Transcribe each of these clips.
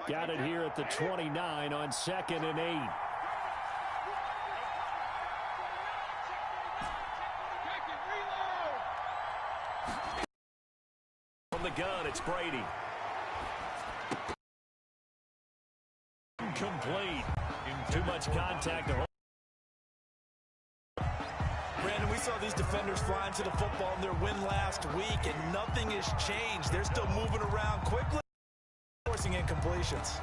Got it here at the 29 on 2nd and 8. From the gun, it's Brady. Incomplete. Too much contact to hold. Brandon, we saw these defenders flying to the football in their win last week, and nothing has changed. They're still moving around quickly, forcing incompletions.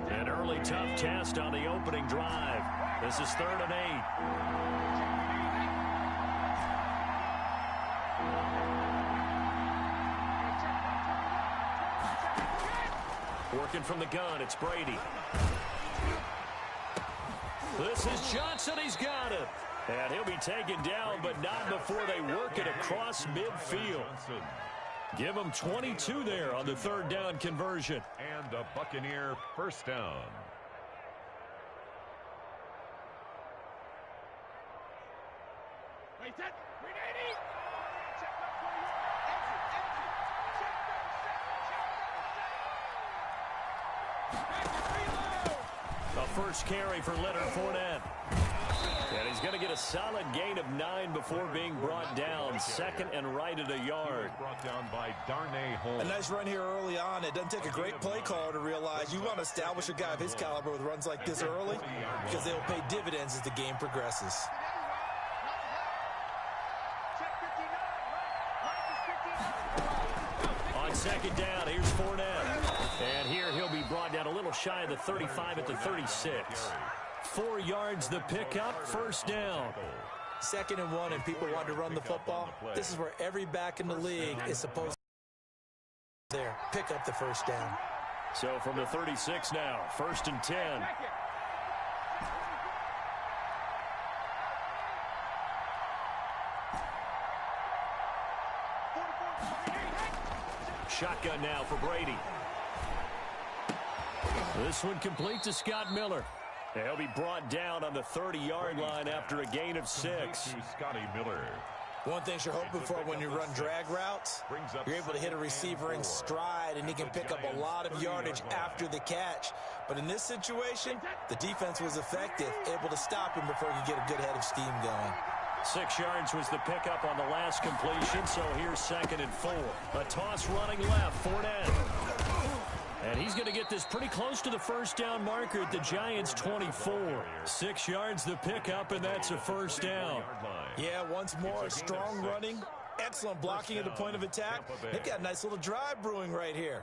An early tough test on the opening drive. This is 3rd and 8. Working from the gun, it's Brady. This is Johnson. He's got it. And he'll be taken down, but not before they work it across midfield. Give him 22 there on the 3rd down conversion. And a Buccaneer first down. A first carry for Leonard Fournette. And he's going to get a solid gain of 9 before being brought down. 2nd and right at a yard. Brought down by Darnay Holmes. A nice run here early on. It doesn't take a great play caller to realize you want to establish a guy of his caliber with runs like this early, because they'll pay dividends as the game progresses. On 2nd down, here's Fournette. And here he'll be brought down a little shy of the 35 at the 36. 4 yards the pickup, first down. 2nd and 1, and people want to run the football. This is where every back in the league is supposed to there. Pick up the first down. So from the 36 now, 1st and 10. Shotgun now for Brady. This one complete to Scott Miller. He'll be brought down on the 30-yard line after a gain of 6. Scotty Miller. One thing you're hoping for when you run drag routes, you're able to hit a receiver in stride, and he can pick up a lot of yardage after the catch. But in this situation, the defense was effective, able to stop him before he could get a good head of steam going. 6 yards was the pickup on the last completion, so here's 2nd and 4. A toss running left, Fournette. And he's going to get this pretty close to the first down marker at the Giants' 24. 6 yards the pickup, and that's a first down. Yeah, once more, strong running, excellent blocking at the point of attack. They've got a nice little drive brewing right here.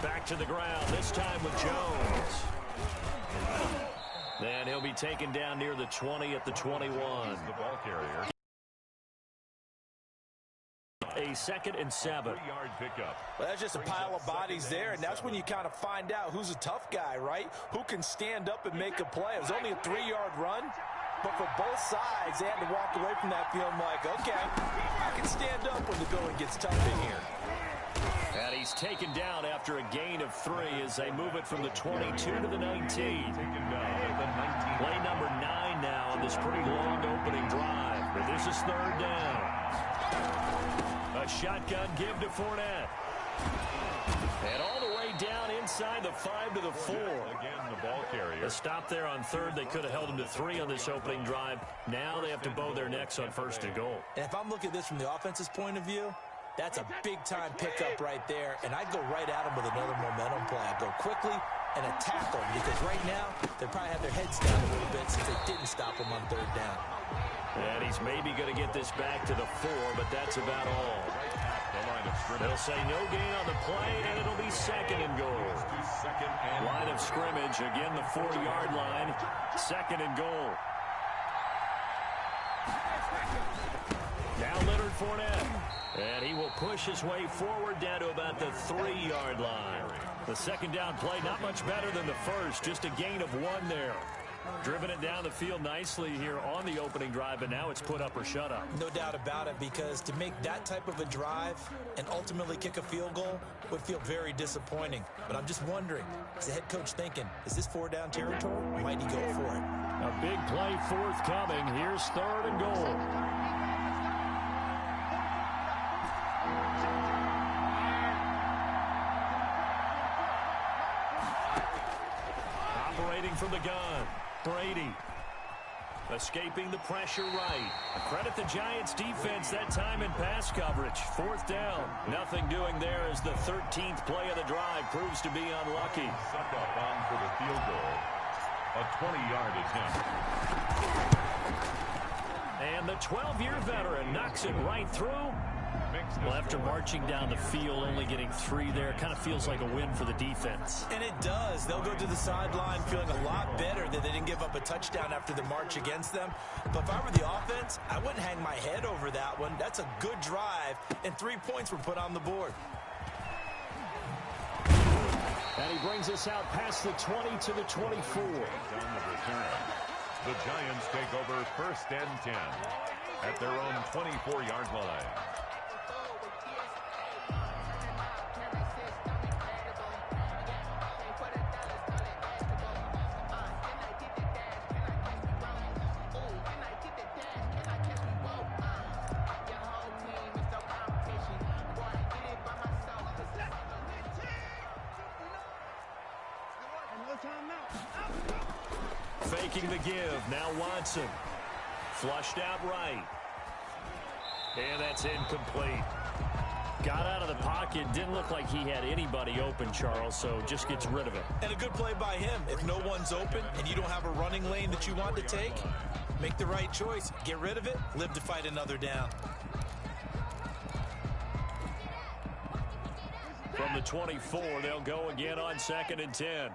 Back to the ground, this time with Jones. Then he'll be taken down near the 20 at the 21. The ball carrier. A 2nd and 7. 3-yard pickup. Well, that's just a pile of bodies there, and that's when you kind of find out who's a tough guy, right? Who can stand up and make a play. It was only a 3-yard run, but for both sides, they had to walk away from that feeling like, okay, I can stand up when the going gets tough in here. And he's taken down after a gain of 3 as they move it from the 22 to the 19. Taken down at the 19. Play number 9 now on this pretty long opening drive. But this is 3rd down. A shotgun give to Fournette. And all the way down inside the 5 to the 4. Again, the ball carrier. A stop there on 3rd. They could have held him to 3 on this opening drive. Now they have to bow their necks on 1st and goal. And if I'm looking at this from the offense's point of view, that's a big-time pickup right there, and I'd go right at him with another momentum play. I'd go quickly and attack them, because right now they probably have their heads down a little bit since they didn't stop him on 3rd down. And he's maybe going to get this back to the 4, but that's about all. They'll say no gain on the play, and it'll be 2nd and goal. Line of scrimmage, again the 4-yard line, 2nd and goal. Now Leonard Fournette. And he will push his way forward down to about the 3-yard line. The second down play, not much better than the first. Just a gain of 1 there. Driven it down the field nicely here on the opening drive, and now it's put up or shut up. No doubt about it, because to make that type of a drive and ultimately kick a field goal would feel very disappointing. But I'm just wondering, is the head coach thinking, is this 4-down territory? Might he go for it? A big play forthcoming. Here's 3rd and goal. Operating from the gun, Brady. Escaping the pressure right. Credit the Giants defense that time in pass coverage. 4th down. Nothing doing there as the 13th play of the drive proves to be unlucky. Suck up on for the field goal. A 20-yard attempt. And the 12-year veteran knocks it right through. Well, after marching down the field, only getting 3 there, kind of feels like a win for the defense. And it does. They'll go to the sideline feeling a lot better that they didn't give up a touchdown after the march against them. But if I were the offense, I wouldn't hang my head over that one. That's a good drive, and 3 points were put on the board. And he brings us out past the 20 to the 24. On the return. The Giants take over 1st and 10 at their own 24-yard line. Faking the give. Now Watson. Flushed out right. And that's incomplete. Got out of the pocket. Didn't look like he had anybody open, Charles, so just gets rid of it. And a good play by him. If no one's open and you don't have a running lane that you want to take, make the right choice. Get rid of it. Live to fight another down. From the 24, they'll go again on 2nd and 10.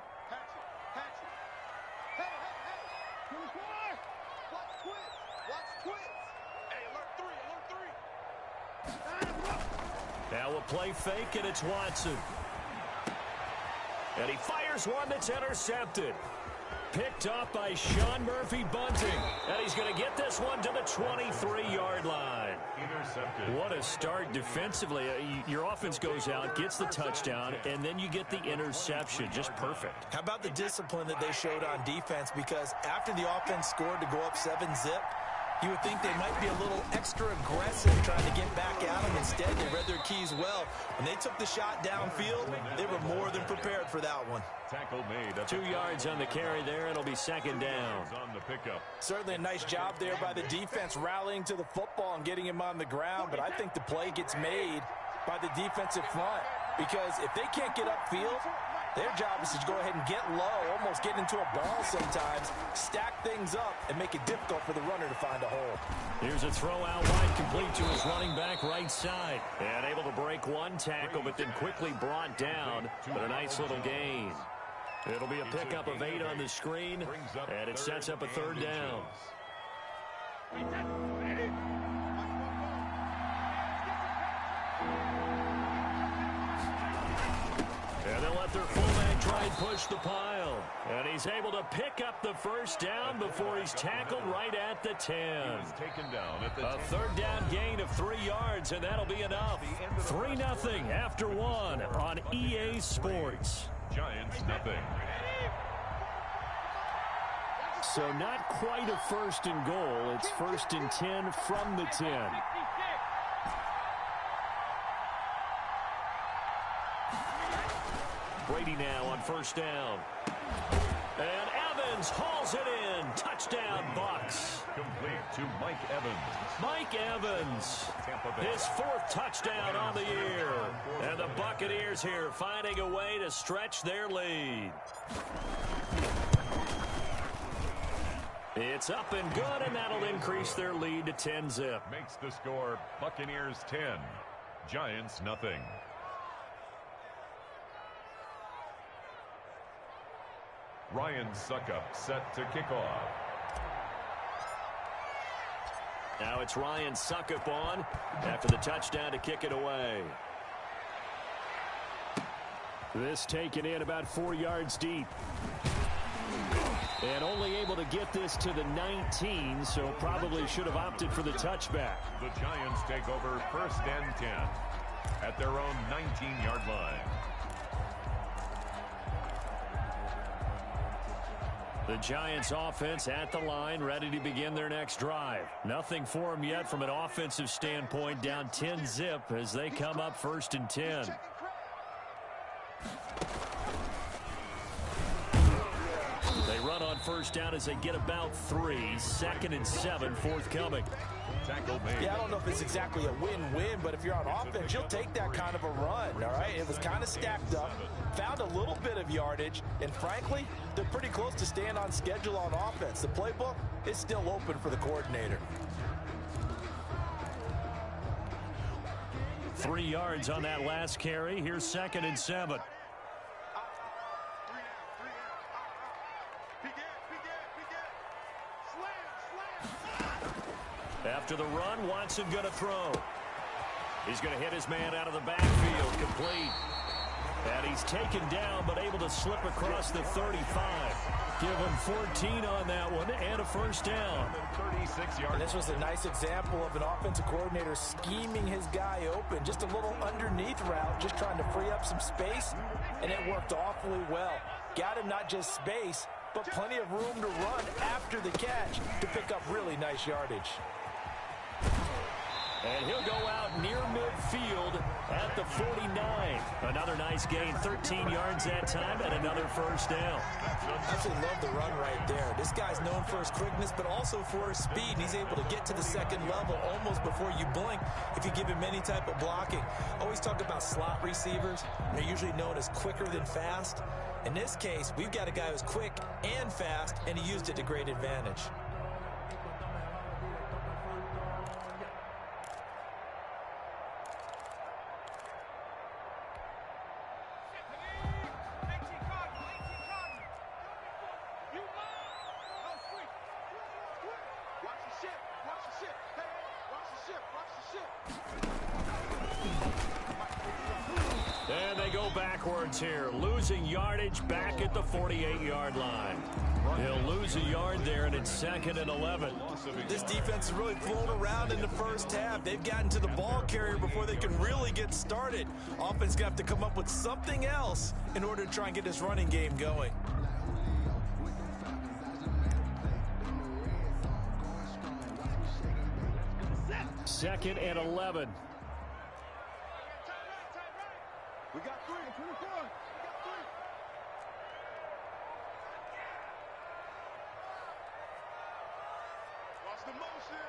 Now a play fake, and it's Watson. And he fires one that's intercepted. Picked off by Sean Murphy-Bunting. And he's going to get this one to the 23-yard line. Intercepted. What a start defensively. Your offense goes out, gets the touchdown, and then you get the interception. Just perfect. How about the discipline that they showed on defense? Because after the offense scored to go up 7-zip, you would think they might be a little extra aggressive trying to get back at them. Instead, they read their keys well. When they took the shot downfield, they were more than prepared for that one. Tackle made. 2 yards on the carry there. It'll be 2nd down. On the pickup. Certainly a nice job there by the defense rallying to the football and getting him on the ground. But I think the play gets made by the defensive front. Because if they can't get upfield, their job is to go ahead and get low, almost get into a ball sometimes, stack things up, and make it difficult for the runner to find a hole. Here's a throw out wide, complete to his running back right side. And able to break one tackle, but then quickly brought down. But a nice little gain. It'll be a pickup of 8 on the screen, and it sets up a 3rd down. And they'll let their fullback try and push the pile. And he's able to pick up the 1st down before he's tackled right at the 10. Taken down at the A 3rd down gain of 3 yards, and that'll be enough. 3-0 after 1 on EA Sports. Giants nothing. So not quite a 1st and goal. It's 1st and 10 from the 10. Brady now on 1st down. And Evans hauls it in. Touchdown, Bucs. Complete to Mike Evans. Mike Evans, his 4th touchdown on the year. And the Buccaneers here finding a way to stretch their lead. It's up and good, and that'll increase their lead to 10-zip. Makes the score Buccaneers 10, Giants nothing. Ryan Suckup set to kick off. Now it's Ryan Suckup on after the touchdown to kick it away. This taken in about 4 yards deep. And only able to get this to the 19, so probably should have opted for the touchback. The Giants take over 1st and 10 at their own 19-yard line. The Giants offense at the line, ready to begin their next drive. Nothing for them yet from an offensive standpoint, down 10-zip as they come up 1st and 10. They run on 1st down as they get about 3. 2nd and 7 forthcoming. Tackle made. Yeah, I don't know if it's exactly a win-win, but if you're on offense, you'll take that kind of a run, all right? It was kind of stacked up, found a little bit of yardage, and frankly, they're pretty close to staying on schedule on offense. The playbook is still open for the coordinator. 3 yards on that last carry. Here's 2nd and 7. After the run, Watson going to throw. He's going to hit his man out of the backfield, complete. And he's taken down, but able to slip across the 35. Give him 14 on that one, and a 1st down. 36 yards. And this was a nice example of an offensive coordinator scheming his guy open. Just a little underneath route, just trying to free up some space, and it worked awfully well. Got him not just space, but plenty of room to run after the catch to pick up really nice yardage. And he'll go out near midfield at the 49. Another nice gain, 13 yards that time, and another 1st down. I absolutely love the run right there. This guy's known for his quickness, but also for his speed. And he's able to get to the 2nd level almost before you blink if you give him any type of blocking. Always talk about slot receivers. They're usually known as quicker than fast. In this case, we've got a guy who's quick and fast, and he used it to great advantage. And they go backwards here, losing yardage back at the 48-yard line. He'll lose a yard there, and it's 2nd and 11. This defense is really flown around in the 1st half. They've gotten to the ball carrier before they can really get started. Offense going to have to come up with something else in order to try and get this running game going. Second and 11. We got 3. 24. We got 3. Watch the motion.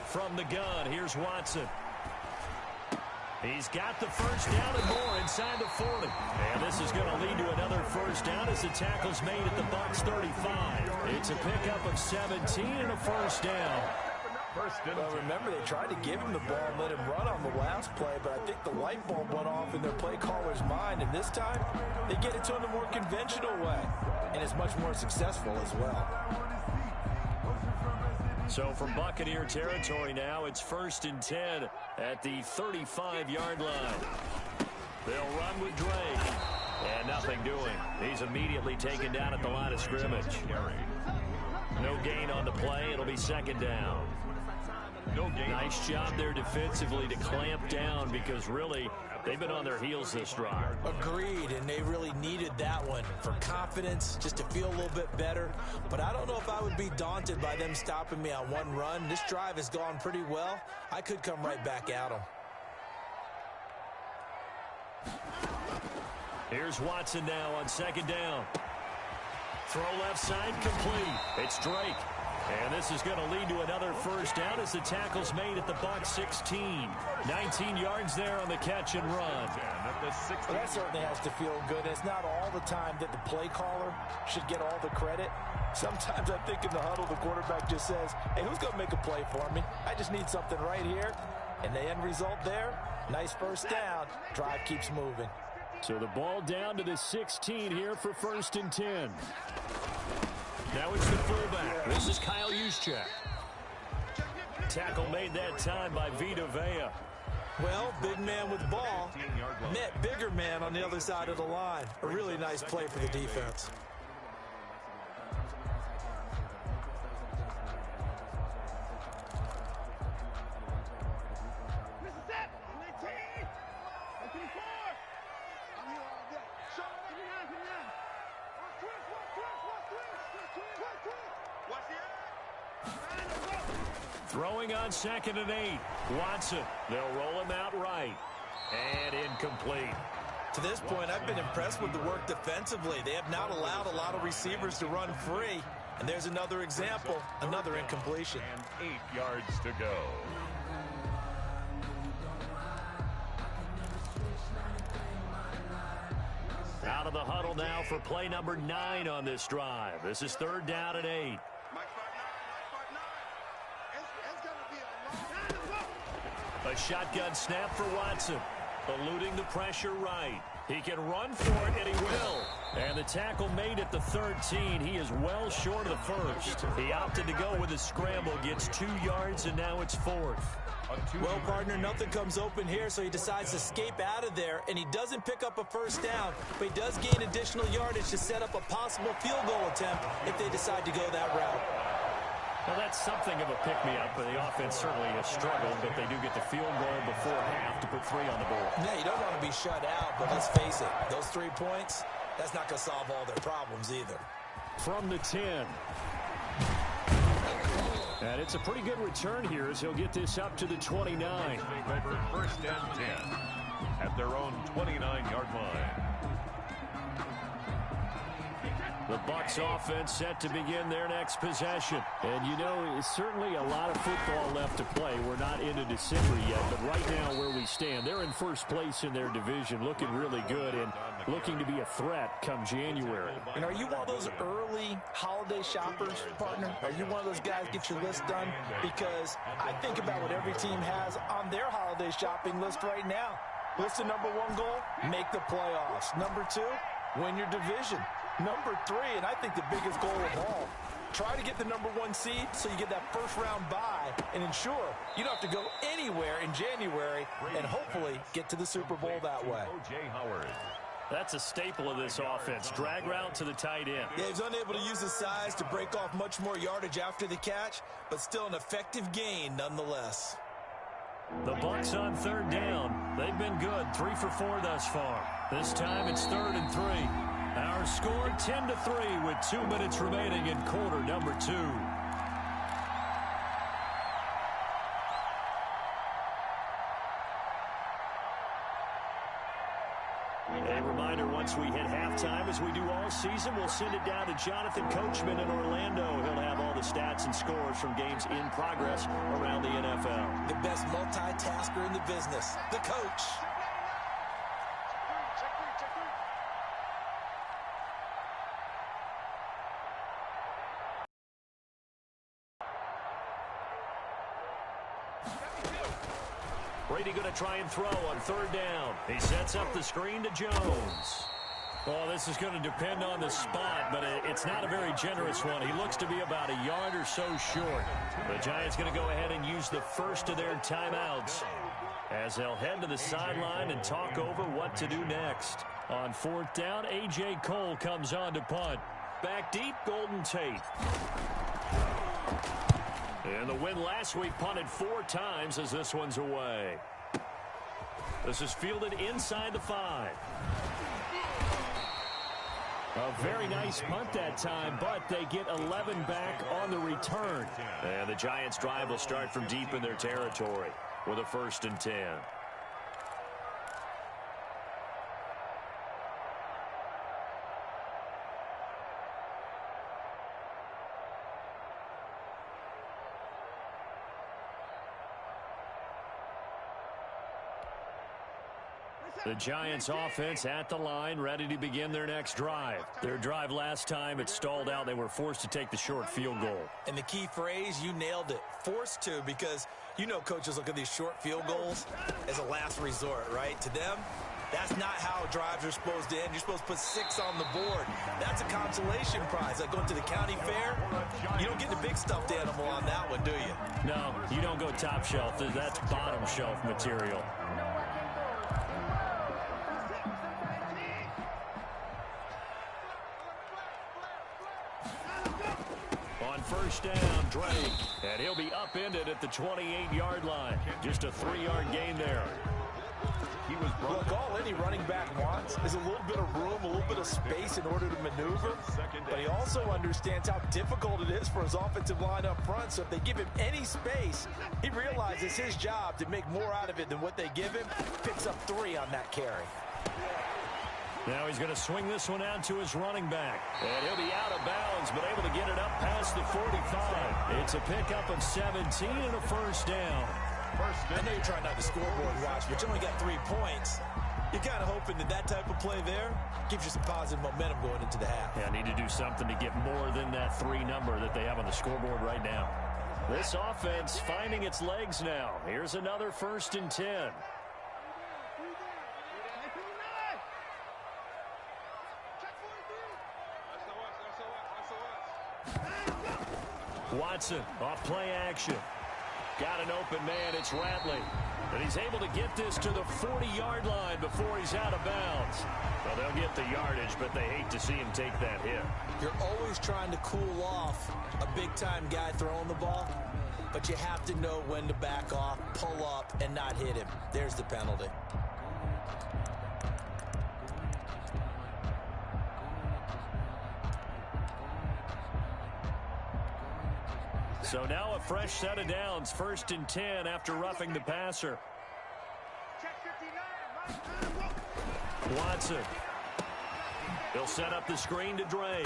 From the gun, here's Watson. He's got the 1st down and more inside the 40. And this is going to lead to another 1st down as the tackle's made at the Bucs 35. It's a pickup of 17 and a 1st down. Well, remember, they tried to give him the ball and let him run on the last play, but I think the light bulb went off in their play caller's mind, and this time they get it to him the more conventional way, and it's much more successful as well. So from Buccaneer territory now, it's 1st and 10 at the 35-yard line. They'll run with Drake, and nothing doing. He's immediately taken down at the line of scrimmage. No gain on the play. It'll be 2nd down. Nice job there defensively to clamp down because really they've been on their heels this drive. Agreed, and they really needed that one for confidence, just to feel a little bit better. But I don't know if I would be daunted by them stopping me on one run. This drive has gone pretty well. I could come right back at them. Here's Watson now on 2nd down. Throw left side complete. It's Drake. And this is going to lead to another 1st down as the tackle's made at the Bucs 16. 19 yards there on the catch and run. Well, that certainly has to feel good. It's not all the time that the play caller should get all the credit. Sometimes I think in the huddle, the quarterback just says, hey, who's going to make a play for me? I just need something right here. And the end result there, nice 1st down. Drive keeps moving. So the ball down to the 16 here for 1st and 10. Now it's the fullback. This is Kyle Juszczyk. Tackle made that time by Vita Vea. Well, big man with the ball met bigger man on the other side of the line. A really nice play for the defense. Throwing on 2nd and 8. Watson. They'll roll him out right. And incomplete. To this point, I've been impressed with the work defensively. They have not allowed a lot of receivers to run free. And there's another example, another incompletion. And 8 yards to go. Out of the huddle now for play number 9 on this drive. This is 3rd down and 8. A shotgun snap for Watson. Eluding the pressure right. He can run for it, and he will. And the tackle made at the 13. He is well short of the 1st. He opted to go with a scramble, gets 2 yards, and now it's 4th. Well, partner, nothing comes open here, so he decides to escape out of there, and he doesn't pick up a 1st down, but he does gain additional yardage to set up a possible field goal attempt if they decide to go that route. Well, that's something of a pick-me-up, but the offense certainly has struggled, but they do get the field goal before half to put 3 on the board. Yeah, you don't want to be shut out, but let's face it, those 3 points, that's not going to solve all their problems either. From the 10. And it's a pretty good return here as he'll get this up to the 29. Over 1st and 10 at their own 29-yard line. The Bucs offense set to begin their next possession. And, you know, it's certainly a lot of football left to play. We're not into December yet, but right now where we stand, they're in 1st place in their division, looking really good and looking to be a threat come January. And are you one of those early holiday shoppers, partner? Are you one of those guys get your list done? Because I think about what every team has on their holiday shopping list right now. What's the number 1 goal? Make the playoffs. Number 2, win your division. Number 3, and I think the biggest goal of all, try to get the number 1 seed so you get that 1st round bye and ensure you don't have to go anywhere in January and hopefully get to the Super Bowl that way. O.J. Howard. That's a staple of this offense. Drag route to the tight end. Yeah, he's unable to use his size to break off much more yardage after the catch, but still an effective gain nonetheless. The Bucs on 3rd down. They've been good, 3 for 4 thus far. This time it's 3rd and 3. Our score 10-3 with 2 minutes remaining in quarter number 2. A reminder, once we hit halftime, as we do all season, we'll send it down to Jonathan Coachman in Orlando. He'll have all the stats and scores from games in progress around the NFL. The best multitasker in the business, the coach. Brady going to try and throw on 3rd down. He sets up the screen to Jones. Well, this is going to depend on the spot, but it's not a very generous one. He looks to be about a yard or so short. The Giants going to go ahead and use the 1st of their timeouts as they'll head to the sideline and talk over what to do next. On 4th down, A.J. Cole comes on to punt. Back deep, Golden Tate. And the win last week punted 4 times as this one's away. This is fielded inside the 5. A very nice punt that time, but they get 11 back on the return. And the Giants' drive will start from deep in their territory with a 1st and 10. The Giants offense at the line, ready to begin their next drive. Their drive last time, it stalled out. They were forced to take the short field goal. And the key phrase, you nailed it, forced to, because you know coaches look at these short field goals as a last resort, right? To them, That's not how drives are supposed to end. You're supposed to put 6 on the board. That's a consolation prize. Like going to the county fair, you don't get the big stuffed animal on that one, do you? No, you don't go top shelf. That's bottom shelf material. On first down, Drake. And he'll be upended at the 28-yard line. Just a 3-yard gain there. He was Look, all any running back wants is a little bit of room, a little bit of space in order to maneuver. But he also understands how difficult it is for his offensive line up front. So if they give him any space, he realizes his job to make more out of it than what they give him. Picks up 3 on that carry. Now he's going to swing this one out to his running back. And he'll be out of bounds, but able to get it up past the 45. It's a pickup of 17 and a first down. I know you're trying not to scoreboard watch, but you only got 3 points. You're kind of hoping that that type of play there gives you some positive momentum going into the half. Yeah, need to do something to get more than that 3 number that they have on the scoreboard right now. This offense finding its legs now. Here's another 1st and 10. Watson off play action. Got an open man. It's Ratley. And he's able to get this to the 40-yard line before he's out of bounds. Well, they'll get the yardage, but they hate to see him take that hit. You're always trying to cool off a big-time guy throwing the ball, but you have to know when to back off, pull up, and not hit him. There's the penalty. So now a fresh set of downs, 1st and 10 after roughing the passer. Watson. He'll set up the screen to Drake.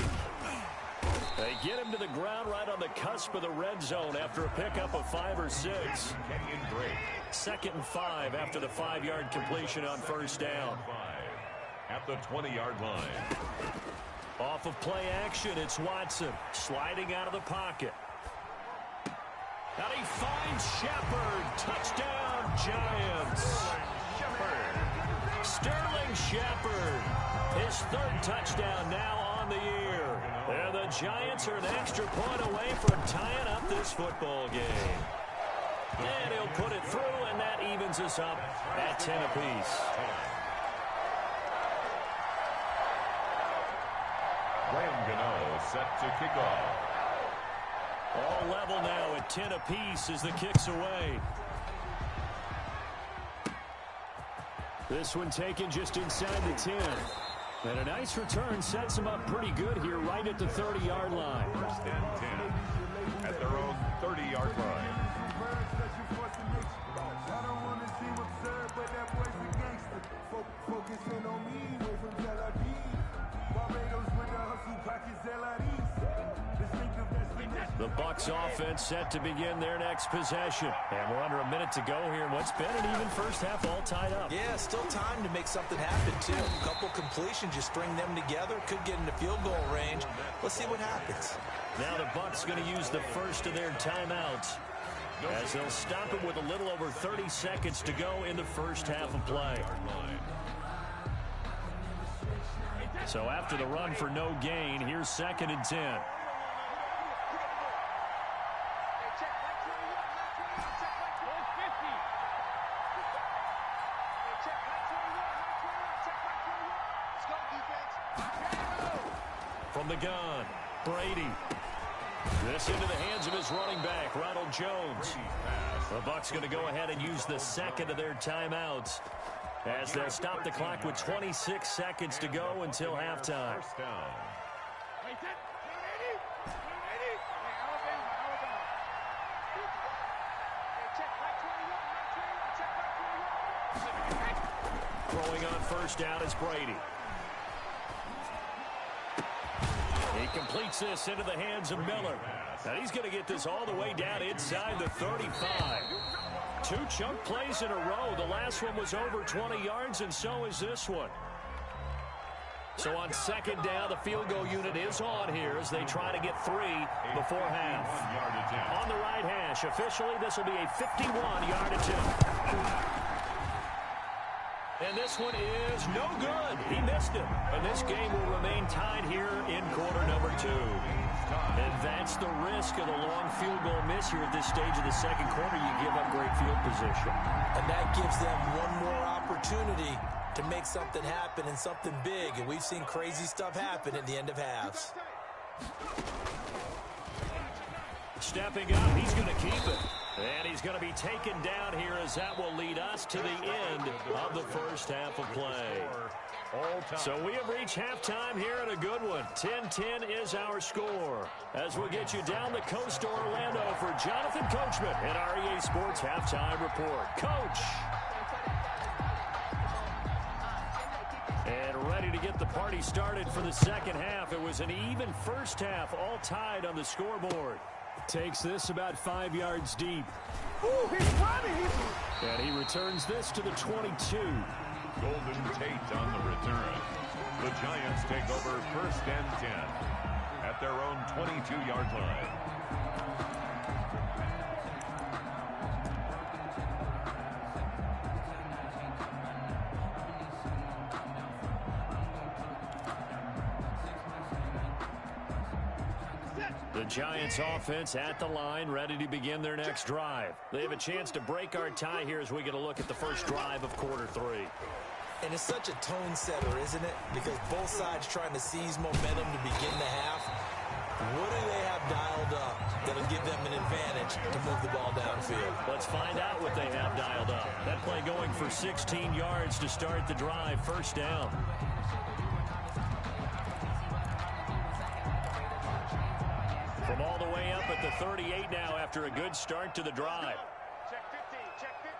They get him to the ground right on the cusp of the red zone after a pickup of 5 or 6. 2nd and 5 after the 5-yard completion on first down. At the 20-yard line. Off of play action, it's Watson sliding out of the pocket. And he finds Shepard. Touchdown, Giants. Sterling Shepard. His 3rd touchdown now on the year. And the Giants are an extra point away from tying up this football game. And he'll put it through, and that evens us up at 10 apiece. Graham Gano set to kick off. All level now at 10 apiece as the kick's away. This one taken just inside the 10. And a nice return sets him up pretty good here right at the 30-yard line. 1st and 10 at their own 30-yard line. The Bucs offense set to begin their next possession. And we're under a minute to go here in what's been an even first half, all tied up. Yeah, still time to make something happen, too. A couple completions, just string them together. Could get into field goal range. Let's see what happens. Now the Bucs going to use the first of their timeouts, as they'll stop it with a little over 30 seconds to go in the first half of play. So after the run for no gain, here's 2nd and 10. From the gun, Brady. This into the hands of his running back, Ronald Jones. The Bucs going to go ahead and use the 2nd of their timeouts, as they'll stop the clock with 26 seconds to go until halftime. First down. Throwing on first down is Brady. He completes this into the hands of Miller. And he's going to get this all the way down inside the 35. 2 chunk plays in a row. The last one was over 20 yards, and so is this one. So on 2nd down, the field goal unit is on here as they try to get 3 before half. On the right hash, officially, this will be a 51-yard attempt. And this one is no good. He missed it. And this game will remain tied here in quarter number 2. And that's the risk of the long field goal miss here at this stage of the second quarter. You give up great field position. And that gives them one more opportunity to make something happen and something big. And we've seen crazy stuff happen at the end of halves. Stepping up, he's going to keep it. And he's going to be taken down here as that will lead us to the end of the first half of play. So we have reached halftime here in a good one. 10-10 is our score. As we get you down the coast to Orlando for Jonathan Coachman at our EA Sports Halftime Report. Coach! And ready to get the party started for the second half. It was an even first half, all tied on the scoreboard. Takes this about 5 yards deep. Ooh, he's running. And he returns this to the 22. Golden Tate on the return. The Giants take over first and 10 at their own 22-yard line. The Giants offense at the line, ready to begin their next drive. They have a chance to break our tie here as we get a look at the first drive of quarter 3. And it's such a tone setter, isn't it? Because both sides trying to seize momentum to begin the half. What do they have dialed up that'll give them an advantage to move the ball downfield? Let's find out what they have dialed up. That play going for 16 yards to start the drive, first down. From all the way up at the 38 now after a good start to the drive. Check 15, check 15.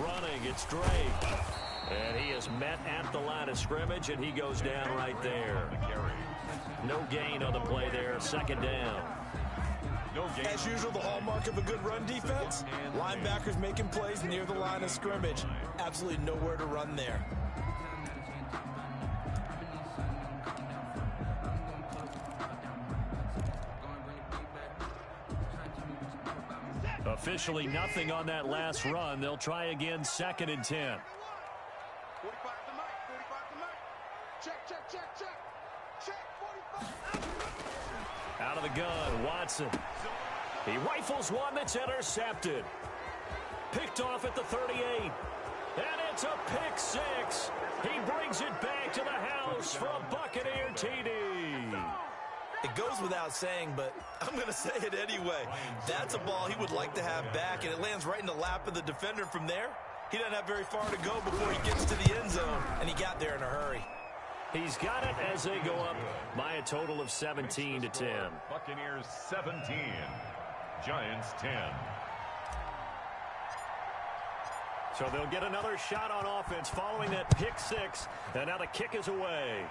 Running, it's Drake. And he is met at the line of scrimmage, and he goes down right there. No gain on the play there, second down. As usual, the hallmark of a good run defense, linebackers making plays near the line of scrimmage. Absolutely nowhere to run there. Officially nothing on that last run. They'll try again, second and 10. 45 to Mike, 45 to Mike. Check, check, check, check. Check, 45. Out of the gun, Watson. He rifles one that's intercepted. Picked off at the 38. And it's a pick six. He brings it back to the house for a Buccaneer TD. It goes without saying, but I'm going to say it anyway. That's a ball he would like to have back, and it lands right in the lap of the defender. From there, he doesn't have very far to go before he gets to the end zone, and he got there in a hurry. He's got it as they go up by a total of 17 to 10. Buccaneers 17, Giants 10. So they'll get another shot on offense following that pick six, and now the kick is away.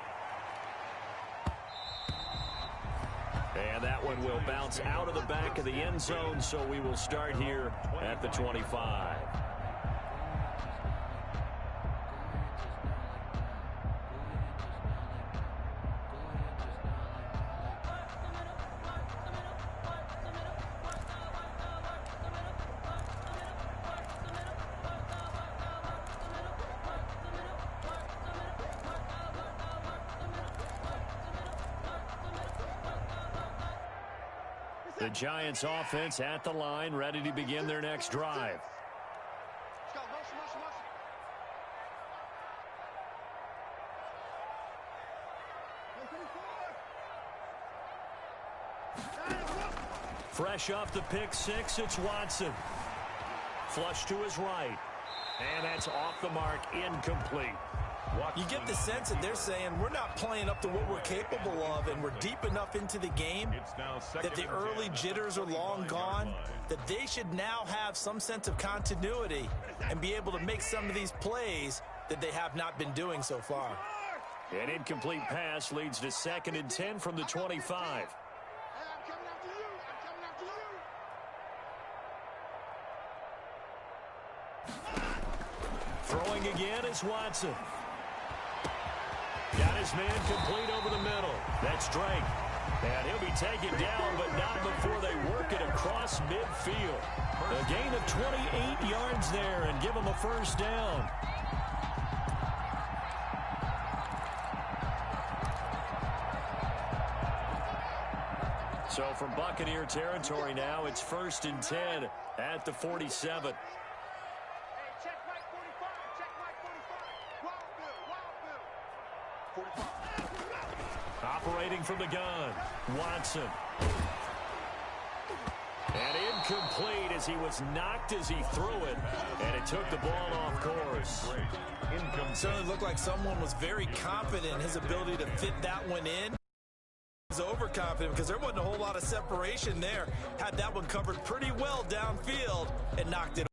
And that one will bounce out of the back of the end zone, so we will start here at the 25. The Giants offense at the line, ready to begin their next drive. Let's go, motion, motion, motion. Fresh off the pick six, it's Watson. Flush to his right. And that's off the mark, incomplete. You get the sense that they're saying we're not playing up to what we're capable of, and we're deep enough into the game that the early jitters are long gone, that they should now have some sense of continuity and be able to make some of these plays that they have not been doing so far. An incomplete pass leads to second and 10 from the 25. Hey, I'm coming after you. I'm coming after you. Throwing again is Watson. Got his man complete over the middle. That's Drake. And he'll be take it down, but not before they work it across midfield. A gain of 28 yards there and give them a first down. So from Buccaneer territory now, it's 1st and 10 at the 47. Check Mike 45. Check Mike 45. Wild Bill. 45. Operating from the gun, Watson. And incomplete as he was knocked as he threw it, and it took the ball off course. Certainly looked like someone was very confident in his ability to fit that one in. Was overconfident because there wasn't a whole lot of separation there. Had that one covered pretty well downfield and knocked it.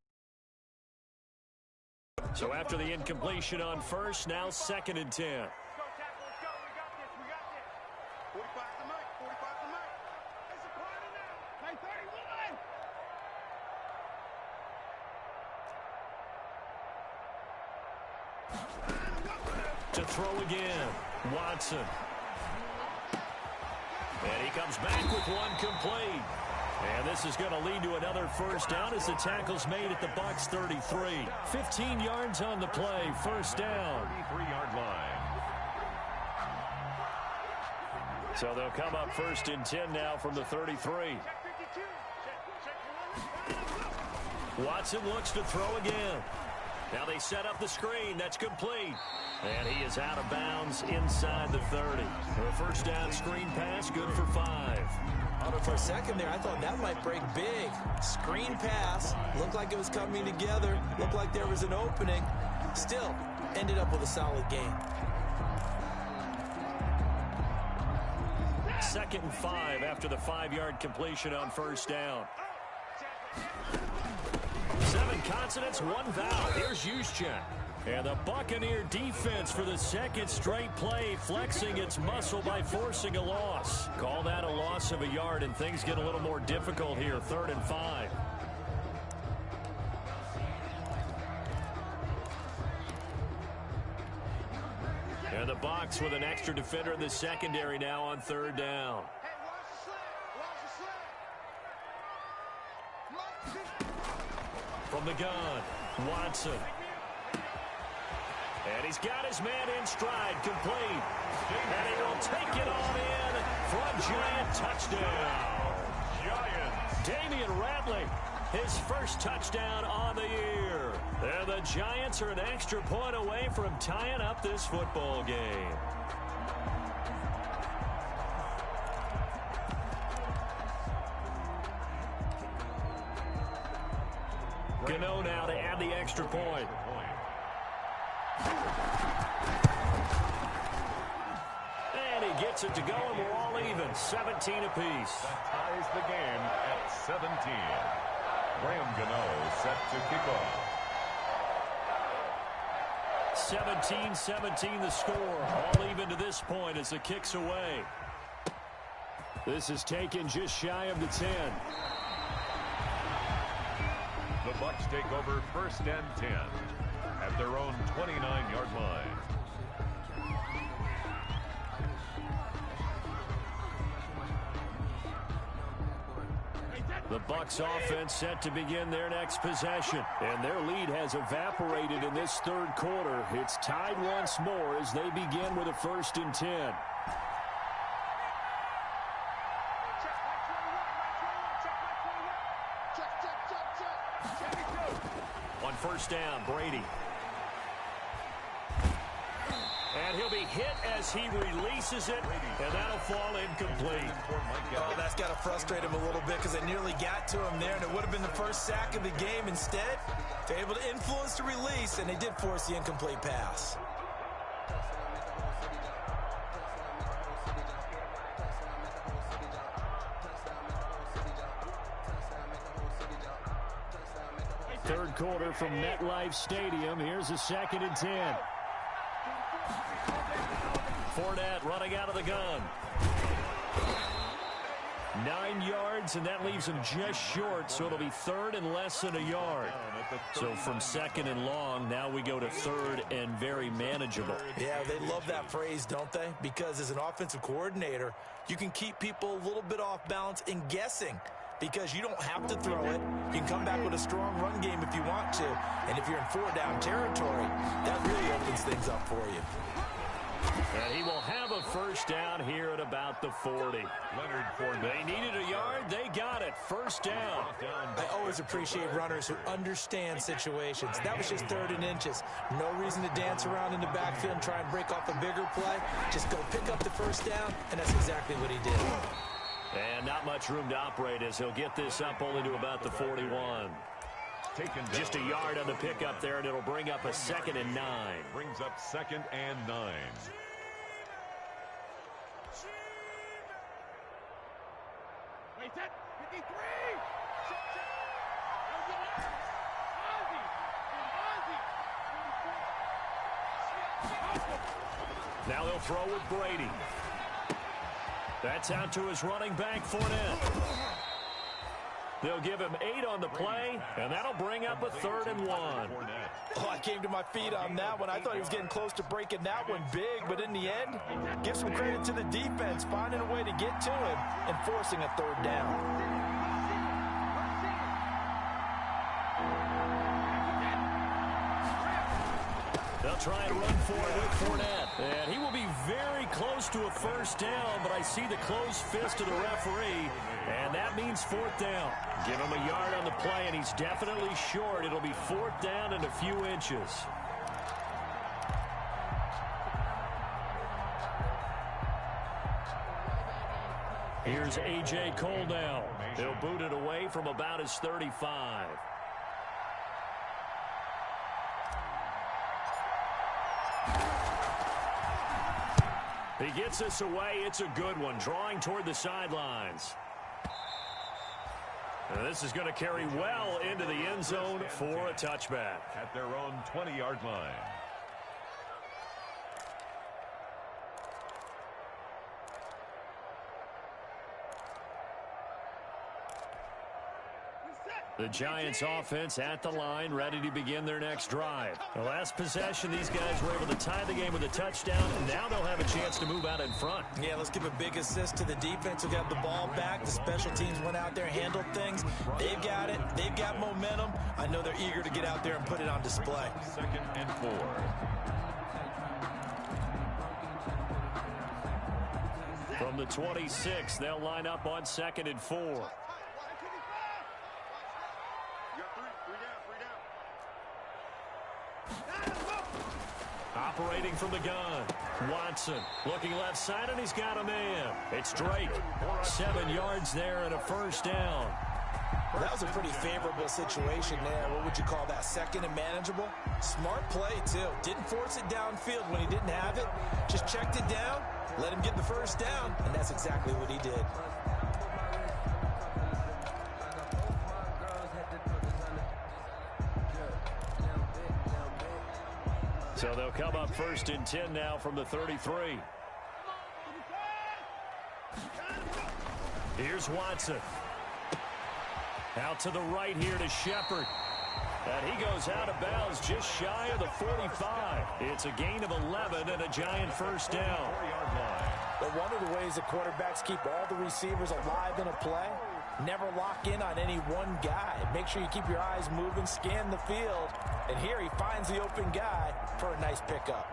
So after the incompletion on first, now 2nd and 10. Let's go, tackle. Let's go. We got this. We got this. 45 to Mike. 45 to Mike. It's a corner now. Mike 31. To throw again, Watson. And he comes back with one complete. And this is going to lead to another first down as the tackle's made at the Bucs 33. 15 yards on the play, first down. 33-yard line. So they'll come up 1st and 10 now from the 33. Watson looks to throw again. Now they set up the screen. That's complete. And he is out of bounds inside the 30. A first down screen pass, good for 5. For a second there, I thought that might break big. Screen pass. Looked like it was coming together. Looked like there was an opening. Still, ended up with a solid game. 2nd and 5 after the 5-yard completion on first down. 7 consonants, 1 vowel. Here's Juszczyk. And the Buccaneer defense for the 2nd straight play, flexing its muscle by forcing a loss. Call that a loss of a yard, and things get a little more difficult here, 3rd and 5. And the Bucs with an extra defender in the secondary now on 3rd down. Hey, watch the sled. From the gun, Watson. And he's got his man in stride, complete. And he will take it on in for a Giant touchdown. Giants. Damian Ratley, his first touchdown on the year. And the Giants are an extra point away from tying up this football game. Gano now to add the extra point. And he gets it to go, and we're all even, 17 apiece. That ties the game at 17. Graham Gano set to kick off. 17-17 the score. All even to this point as the kick's away. This is taken just shy of the 10. The Bucs take over 1st and 10 at their own 29-yard line. The Bucs offense set to begin their next possession, and their lead has evaporated in this 3rd quarter. It's tied once more as they begin with a 1st and 10. On 1st down, Brady. And he'll be hit as he releases it, and that'll fall incomplete. Oh, that's got to frustrate him a little bit because they nearly got to him there, and it would have been the first sack of the game. Instead, they're able to influence the release, and they did force the incomplete pass. Third quarter from MetLife Stadium. Here's a 2nd and 10. Fournette running out of the gun. 9 yards, and that leaves him just short, so it'll be third and less than a yard. So from second and long, now we go to third and very manageable. Yeah, they love that phrase, don't they? Because as an offensive coordinator, you can keep people a little bit off balance and guessing because you don't have to throw it. You can come back with a strong run game if you want to. And if you're in 4-down territory, that really opens things up for you. And he will have a first down here at about the 40. They needed a yard. They got it. First down. I always appreciate runners who understand situations. That was just 3rd and inches. No reason to dance around in the backfield and try and break off a bigger play. Just go pick up the first down, and that's exactly what he did. And not much room to operate as he'll get this up only to about the 41. Just a yard on the pickup there, and it'll bring up a 2nd and 9. Brings up 2nd and 9. Wait, set, 53! Now they'll throw with Brady. That's out to his running back, Fournette. They'll give him 8 on the play, and that'll bring up a 3rd and 1. Oh, I came to my feet on that one. I thought he was getting close to breaking that one big, but in the end, give some credit to the defense, finding a way to get to him and forcing a 3rd down. They'll try and run for it with Fournette. And he will be very close to a first down, but I see the closed fist of the referee, and that means 4th down. Give him a yard on the play, and he's definitely short. It'll be 4th down and a few inches. Here's A.J. Cole now. He'll boot it away from about his 35. He gets this away. It's a good one, drawing toward the sidelines. And this is going to carry well into the end zone for a touchback. At their own 20-yard line. The Giants offense at the line, ready to begin their next drive. The last possession, these guys were able to tie the game with a touchdown, and now they'll have a chance to move out in front. Yeah, let's give a big assist to the defense who got the ball back. The special teams went out there and handled things. They've got it. They've got momentum. I know they're eager to get out there and put it on display. 2nd and 4. From the 26, they'll line up on 2nd and 4. Operating from the gun. Watson looking left side, and he's got a man. It's Drake. 7 yards there and a first down. Well, that was a pretty favorable situation there. What would you call that? 2nd and manageable? Smart play, too. Didn't force it downfield when he didn't have it. Just checked it down, let him get the first down, and that's exactly what he did. So they'll come up 1st and 10 now from the 33. Here's Watson. Out to the right here to Shepard. And he goes out of bounds just shy of the 45. It's a gain of 11 and a Giant first down. 4-yard line. But one of the ways the quarterbacks keep all the receivers alive in a play, never lock in on any one guy. Make sure you keep your eyes moving, scan the field. And here he finds the open guy for a nice pickup.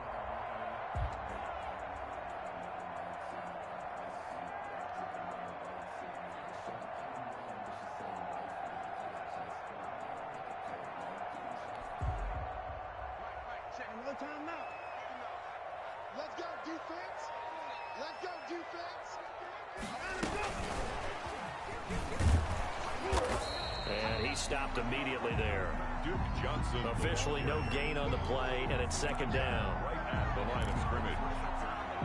One time now. Let's go, defense. Let's go, defense. And he stopped immediately there. Duke Johnson. Officially no gain on the play, and it's 2nd down. Right at the line of scrimmage.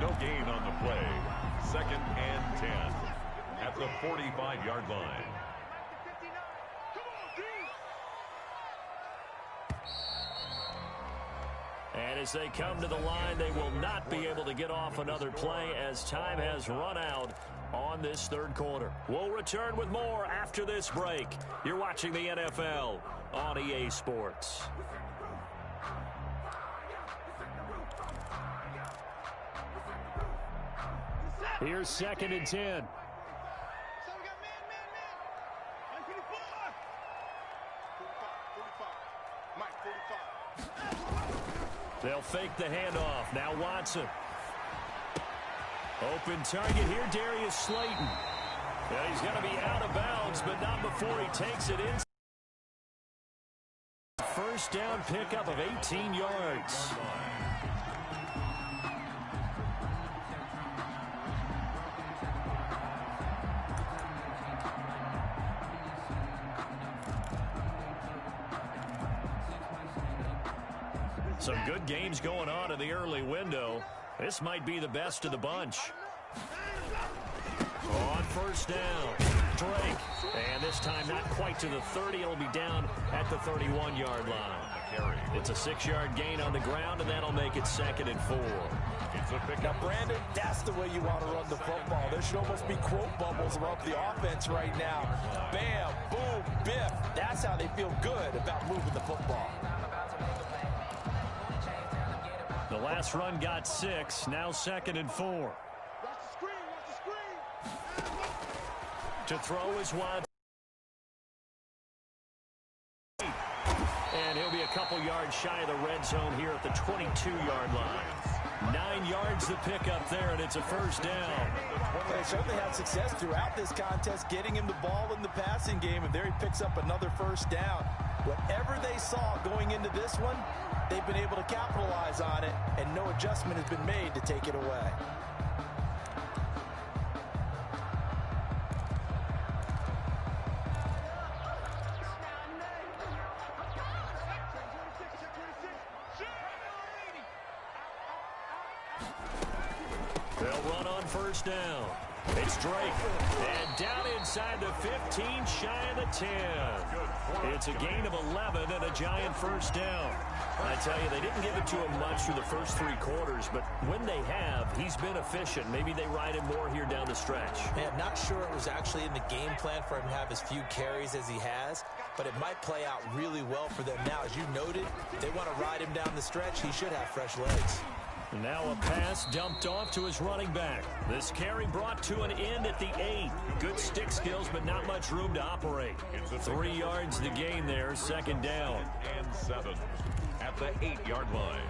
No gain on the play. 2nd and 10. At the 45-yard line. And As they come to the line, they will not be able to get off another play as time has run out on this third quarter. We'll return with more after this break. You're watching the NFL on EA Sports. Here's 2nd and 10. So we got man. 45. 45. Mike, 45. They'll fake the handoff. Now Watson. Open target here, Darius Slayton. And he's going to be out of bounds, but not before he takes it in. First down pickup of 18 yards. Some good games going on in the early window. This might be the best of the bunch. On first down, Drake. And this time not quite to the 30. It'll be down at the 31-yard line. It's a 6-yard gain on the ground, and that'll make it 2nd and 4. Now, Brandon, that's the way you want to run the football. There should almost be quote bubbles around the offense right now. Bam, boom, biff. That's how they feel good about moving the football. The last run got 6. Now 2nd and 4. Watch the screen. To throw is Watson. And he'll be a couple yards shy of the red zone here at the 22-yard line. 9 yards to pick up there, and it's a first down. They certainly had success throughout this contest, getting him the ball in the passing game, and there he picks up another first down. Whatever they saw going into this one, they've been able to capitalize on it, and no adjustment has been made to take it away. They'll run on first down. It's Drake. And down inside the 15, shy of the 10. It's a gain of 11 and a giant first down. I tell you, they didn't give it to him much through the first 3 quarters, but when they have, he's been efficient. Maybe they ride him more here down the stretch. Man, I'm not sure it was actually in the game plan for him to have as few carries as he has, but it might play out really well for them now. As you noted, they want to ride him down the stretch. He should have fresh legs. Now a pass dumped off to his running back. This carry brought to an end at the 8. Good stick skills, but not much room to operate. 3 yards the gain there, 2nd down. And 7 at the 8-yard line.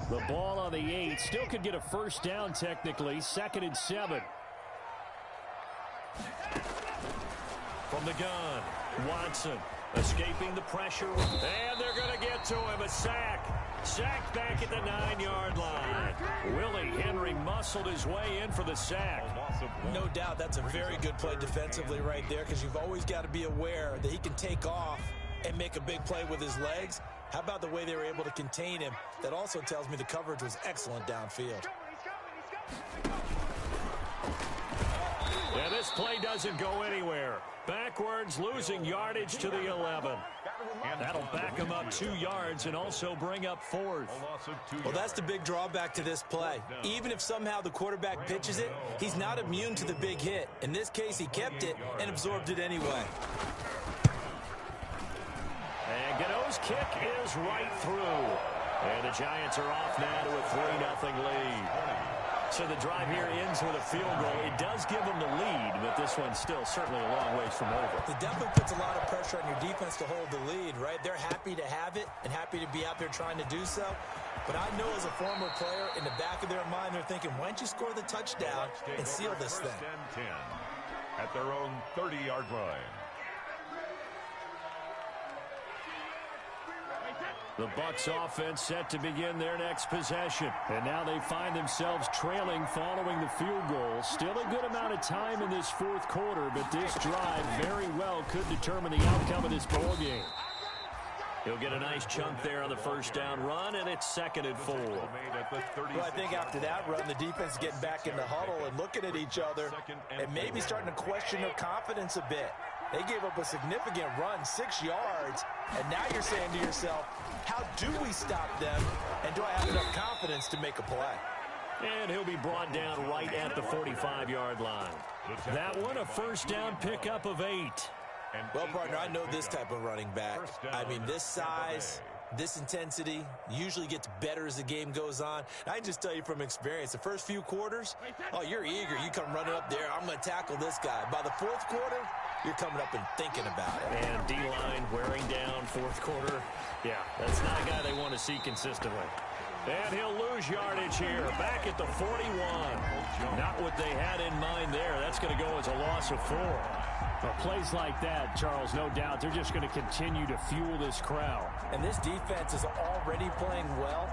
The ball on the 8. Still could get a first down technically. 2nd and 7. From the gun, Watson escaping the pressure. And they're going to get to him. A sack. Sacked back at the 9-yard line. Willie Henry muscled his way in for the sack. No doubt that's a very good play defensively right there, because you've always got to be aware that he can take off and make a big play with his legs. How about the way they were able to contain him? That also tells me the coverage was excellent downfield. Yeah, this play doesn't go anywhere. Backwards, losing yardage to the 11. That'll back him up 2 yards and also bring up 4th. Well, that's the big drawback to this play. Even if somehow the quarterback pitches it, he's not immune to the big hit. In this case, he kept it and absorbed it anyway. And Gano's kick is right through. And the Giants are off now to a 3-0 lead. So the drive here ends with a field goal. It does give them the lead, but this one's still certainly a long ways from over. It definitely puts a lot of pressure on your defense to hold the lead, right? They're happy to have it and happy to be out there trying to do so. But I know as a former player, in the back of their mind, they're thinking, why don't you score the touchdown and seal this thing? 10 at their own 30-yard line. The Bucs offense set to begin their next possession. And now they find themselves trailing following the field goal. Still a good amount of time in this fourth quarter, but this drive very well could determine the outcome of this ball game. He'll get a nice chunk there on the first down run, and it's 2nd and 4. Well, I think after that run, the defense is getting back in the huddle and looking at each other and maybe starting to question their confidence a bit. They gave up a significant run, 6 yards, and now you're saying to yourself, how do we stop them, and do I have enough confidence to make a play? And he'll be brought down right at the 45-yard line. That one, a first down pickup of 8. Well, partner, I know this type of running back. I mean, this size, this intensity usually gets better as the game goes on. I can just tell you from experience, the first few quarters, oh, you're eager. You come running up there, I'm going to tackle this guy. By the fourth quarter, you're coming up and thinking about it. And D-line wearing down fourth quarter. Yeah, that's not a guy they want to see consistently. And he'll lose yardage here, back at the 41. Not what they had in mind there. That's going to go as a loss of 4. But plays like that, Charles, no doubt, they're just going to continue to fuel this crowd. And this defense is already playing well,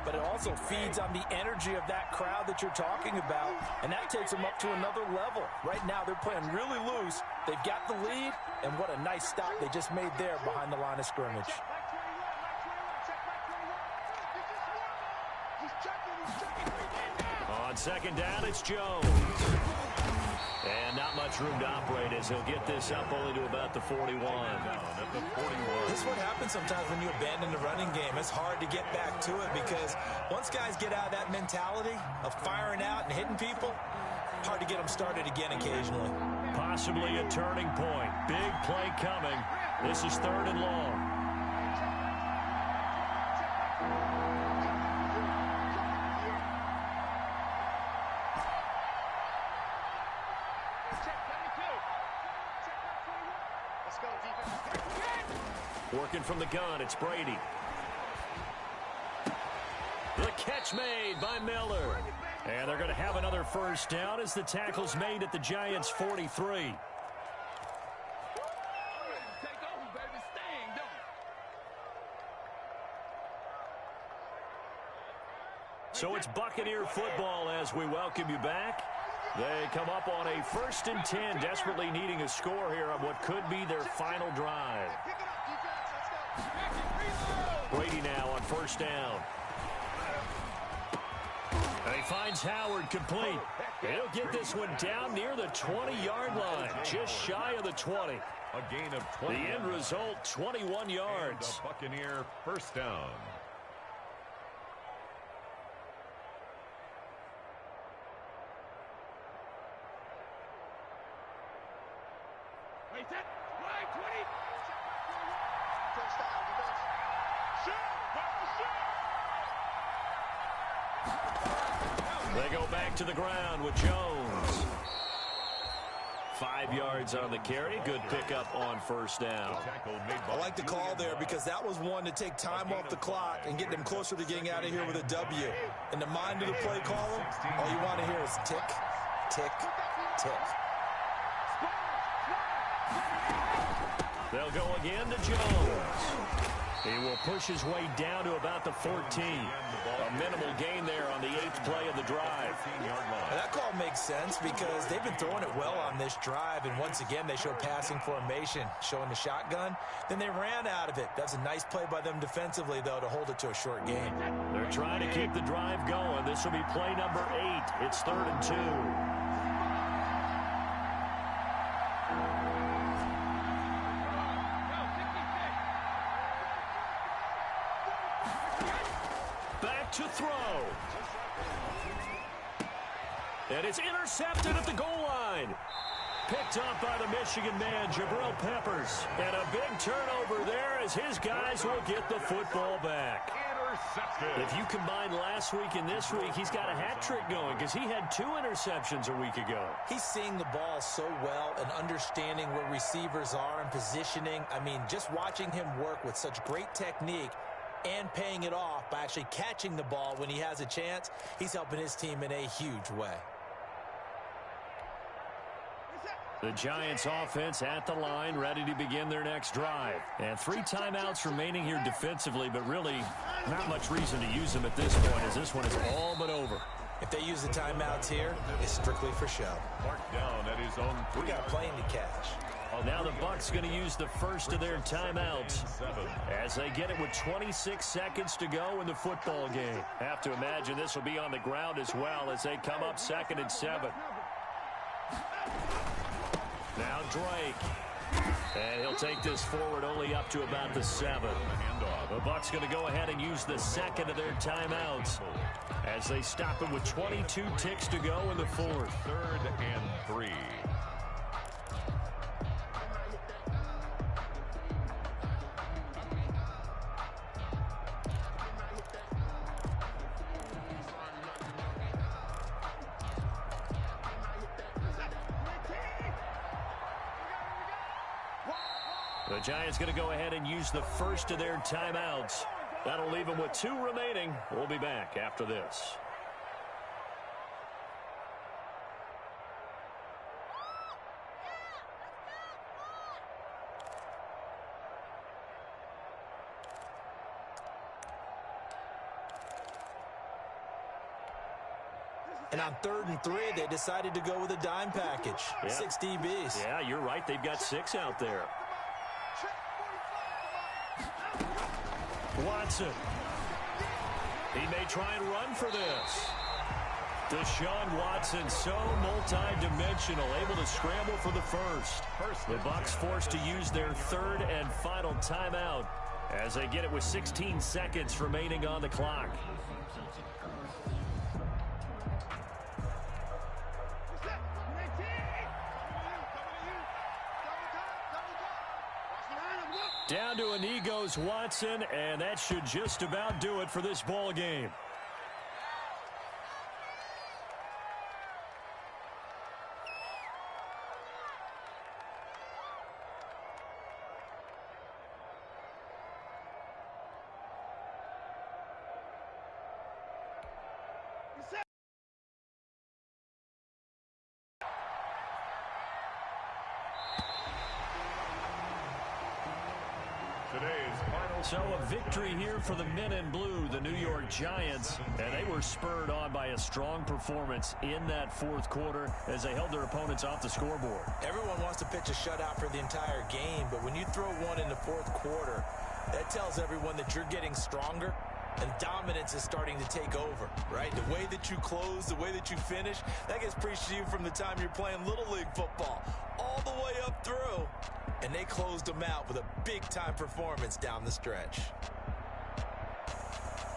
but it also feeds on the energy of that crowd that you're talking about, and that takes them up to another level. Right now, they're playing really loose. They've got the lead, and what a nice stop they just made there behind the line of scrimmage. On second down, it's Jones. And not much room to operate as he'll get this up only to about the 41. This is what happens sometimes when you abandon the running game. It's hard to get back to it because once guys get out of that mentality of firing out and hitting people, hard to get them started again occasionally. Possibly a turning point. Big play coming. This is 3rd and long. Working from the gun, it's Brady. The catch made by Miller. And they're going to have another first down as the tackle's made at the Giants' 43. So it's Buccaneer football as we welcome you back. They come up on a 1st and 10, desperately needing a score here on what could be their final drive. Brady now on 1st down. And he finds Howard complete. He'll get this one down near the 20-yard line, just shy of the 20. A gain of 20. The end result, 21 yards. And the Buccaneer first down. They go back to the ground with Jones. 5 yards on the carry. Good pickup on 1st down. I like the call there because that was one to take time off the clock and get them closer to getting out of here with a W. In the mind of the play caller, all you want to hear is tick, tick, tick. They'll go again to Jones. He will push his way down to about the 14. A minimal gain there on the 8th play of the drive. Now that call makes sense because they've been throwing it well on this drive, and once again they show passing formation, showing the shotgun. Then they ran out of it. That's a nice play by them defensively, though, to hold it to a short game. They're trying to keep the drive going. This will be play number 8. It's 3rd and 2. To throw. And it's intercepted at the goal line. Picked up by the Michigan man, Jabril Peppers. And a big turnover there as his guys will get the football back. Intercepted. If you combine last week and this week, he's got a hat trick going because he had 2 interceptions a week ago. He's seeing the ball so well and understanding where receivers are and positioning. I mean, just watching him work with such great technique and paying it off by actually catching the ball when he has a chance, he's helping his team in a huge way. The Giants offense at the line, ready to begin their next drive. And 3 timeouts remaining here defensively, but really not much reason to use them at this point, as this one is all but over. If they use the timeouts here, it's strictly for show. Marked down at his own 3. We got a plane to catch. Now the Bucs going to use the first of their timeouts as they get it with 26 seconds to go in the football game. Have to imagine this will be on the ground as well as they come up 2nd and 7. Now Drake. And he'll take this forward only up to about the 7. The Bucs going to go ahead and use the second of their timeouts as they stop it with 22 ticks to go in the 4th. 3rd and 3. The Giants going to go ahead and use the first of their timeouts. That'll leave them with 2 remaining. We'll be back after this. And on 3rd and 3, they decided to go with a dime package. Yeah. 6 DBs. Yeah, you're right. They've got 6 out there. Watson. He may try and run for this. Deshaun Watson, so multi-dimensional, able to scramble for the first. The Bucs forced to use their 3rd and final timeout as they get it with 16 seconds remaining on the clock. Down to a knee goes Watson, and that should just about do it for this ball game. So a victory here for the men in blue, the New York Giants, and they were spurred on by a strong performance in that 4th quarter as they held their opponents off the scoreboard. Everyone wants to pitch a shutout for the entire game, but when you throw one in the 4th quarter, that tells everyone that you're getting stronger and dominance is starting to take over, right? The way that you close, the way that you finish, that gets preached to you from the time you're playing Little League football all the way up through. And they closed them out with a big-time performance down the stretch.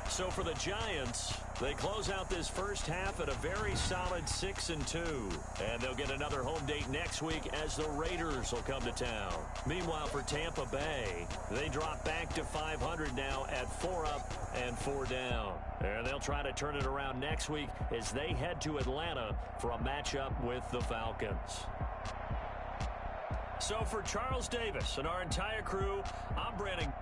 So for the Giants, they close out this first half at a very solid 6-2. And they'll get another home date next week as the Raiders will come to town. Meanwhile, for Tampa Bay, they drop back to 500 now at 4 up and 4 down. And they'll try to turn it around next week as they head to Atlanta for a matchup with the Falcons. So for Charles Davis and our entire crew, I'm Brandon.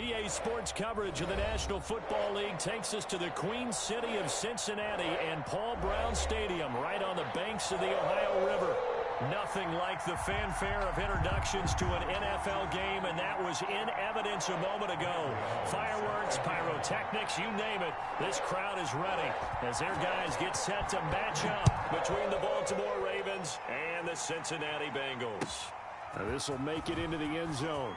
EA Sports coverage of the National Football League takes us to the Queen City of Cincinnati and Paul Brown Stadium right on the banks of the Ohio River. Nothing like the fanfare of introductions to an NFL game, and that was in evidence a moment ago. Fireworks, pyrotechnics, you name it. This crowd is ready as their guys get set to match up between the Baltimore Ravens and the Cincinnati Bengals. Now this will make it into the end zone.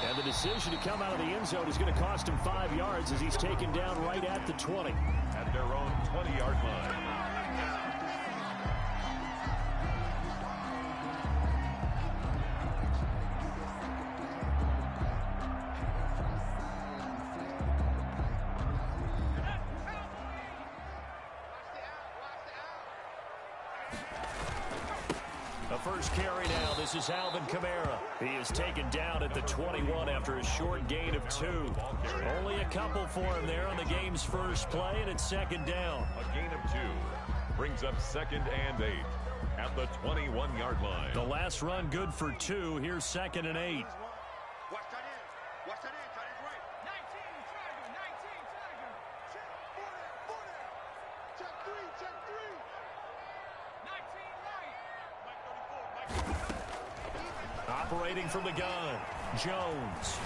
And the decision to come out of the end zone is going to cost him 5 yards as he's taken down right at the 20. At their own 20-yard line. The first carry now. This is Alvin Kamara. He is taken down at the 21 after a short gain of 2. Only a couple for him there on the game's first play, and it's second down. A gain of 2 brings up 2nd and 8 at the 21-yard line. The last run good for 2. Here's 2nd and 8. Watch that in. Watch that in. Tight end right. 19, Tiger. 19, Tiger. Check 40. Check 3. Check 3. 19 right. Mike 34. Mike 34. Operating from the gun, Jones.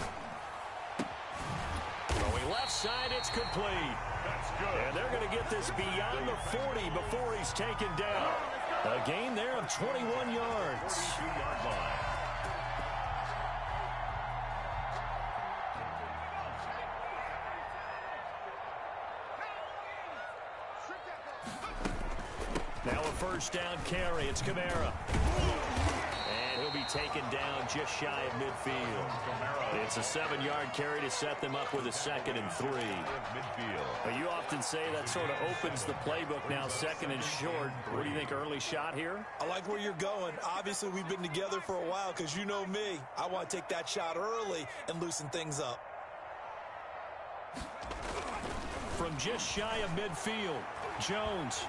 Going left side, it's complete. That's good. And they're going to get this beyond the 40 before he's taken down. A gain there of 21 yards. 42-yard line. Now a first down carry. It's Kamara. And he'll be taken down just shy of midfield. It's a 7-yard carry to set them up with a 2nd and 3. Midfield. You often say that sort of opens the playbook now, 2nd and short. What do you think, early shot here? I like where you're going. Obviously, we've been together for a while because you know me. I want to take that shot early and loosen things up. From just shy of midfield, Jones.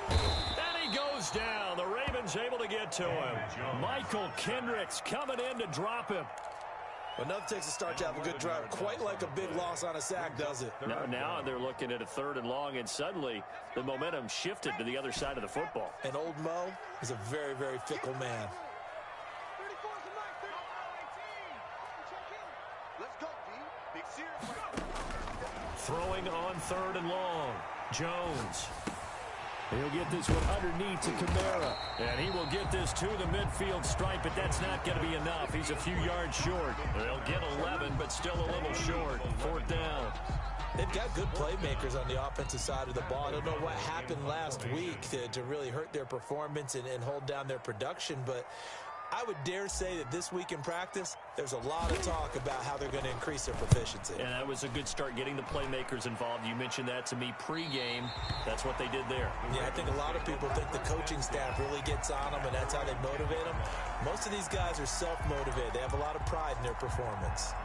And he goes down. The Ravens able to get to him. Michael Kendricks coming in to drop him. Enough takes a start to have a good drive. Quite like a big loss on a sack, does it? Now they're looking at a 3rd and long, and suddenly the momentum shifted to the other side of the football. And old Mo is a very, very fickle man. 34 is the Mike. 18. Check in. Let's go, D. Big serious right. Throwing on 3rd and long, Jones. He'll get this one underneath to Kamara. And he will get this to the midfield stripe, but that's not going to be enough. He's a few yards short. They'll get 11, but still a little short. 4th down. They've got good playmakers on the offensive side of the ball. I don't know what happened last week to really hurt their performance and hold down their production, but I would dare say that this week in practice, there's a lot of talk about how they're going to increase their proficiency. And that was a good start getting the playmakers involved. You mentioned that to me pregame. That's what they did there. Yeah, I think a lot of people think the coaching staff really gets on them, and that's how they motivate them. Most of these guys are self-motivated. They have a lot of pride in their performance.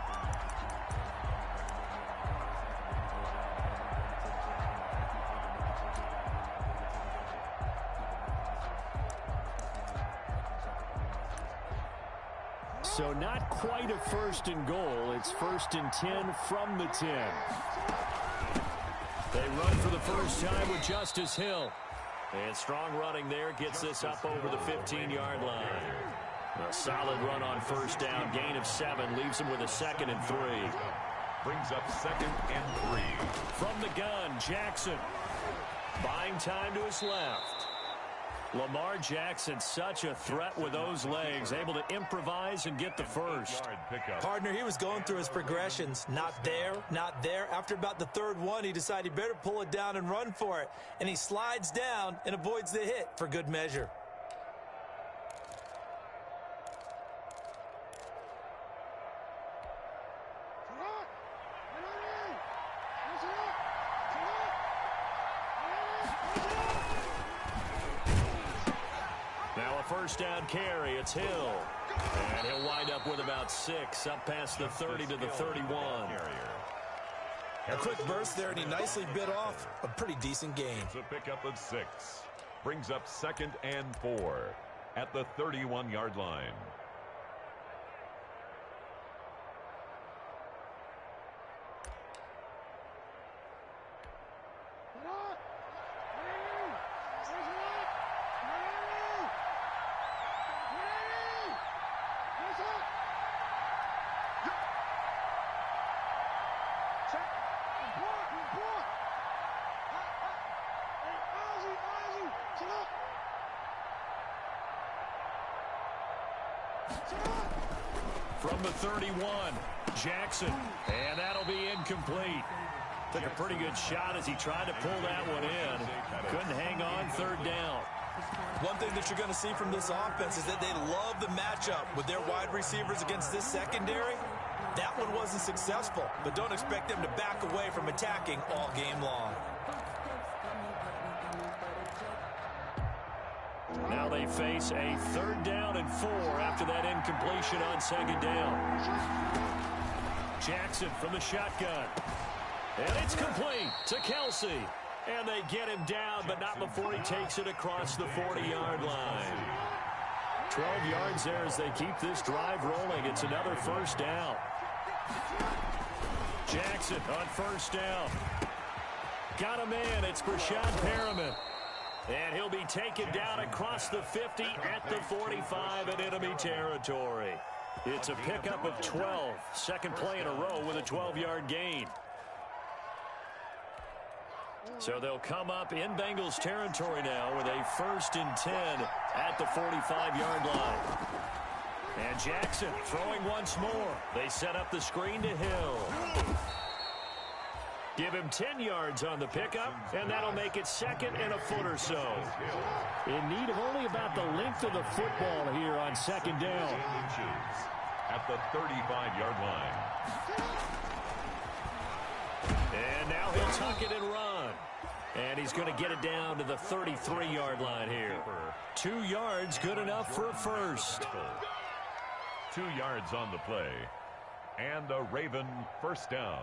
So not quite a 1st and goal. It's 1st and 10 from the 10. They run for the first time with Justice Hill. And strong running there gets this up over the 15-yard line. A solid run on 1st down. Gain of 7 leaves them with a 2nd and 3. Brings up 2nd and 3. From the gun, Jackson. Buying time to his left. Lamar Jackson, such a threat with those legs, able to improvise and get the first. Partner, he was going through his progressions. Not there, not there. After about the 3rd one, he decided he better pull it down and run for it. And he slides down and avoids the hit for good measure. First down carry, it's Hill. And he'll wind up with about 6, up past the 30 to the 31. A quick burst there, and he nicely bit off a pretty decent gain. It's a pickup of 6. Brings up 2nd and 4 at the 31-yard line. From the 31, Jackson. And that'll be incomplete. Took a pretty good shot as he tried to pull that one in. Couldn't hang on third down. One thing that you're going to see from this offense is that they love the matchup with their wide receivers against this secondary. That one wasn't successful, but don't expect them to back away from attacking all game long. Now they face a 3rd down and 4 after that incompletion on 2nd down. Jackson from the shotgun. And it's complete to Kelsey. And they get him down, but not before he takes it across the 40-yard line. 12 yards there as they keep this drive rolling. It's another 1st down. Jackson on 1st down. Got him in. It's Brashad Perriman. And he'll be taken down across the 50 at the 45 in enemy territory. It's a pickup of 12. Second play in a row with a 12-yard gain. So they'll come up in Bengals territory now with a 1st and 10 at the 45-yard line. And Jackson throwing once more. They set up the screen to Hill. Give him 10 yards on the pickup, and that'll make it 2nd and a foot or so. In need of only about the length of the football here on 2nd down. At the 35-yard line. And now he'll tuck it and run. And he's going to get it down to the 33-yard line here. 2 yards, good enough for a 1st. 2 yards on the play. And a Raven 1st down.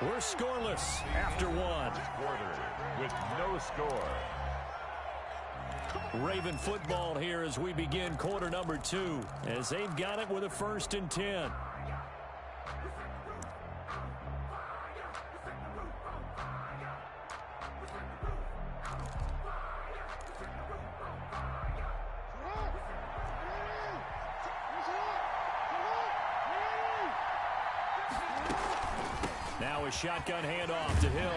We're scoreless after 1. Quarter with no score. Raven football here as we begin quarter number 2, as they've got it with a 1st and 10. Now a shotgun handoff to Hill.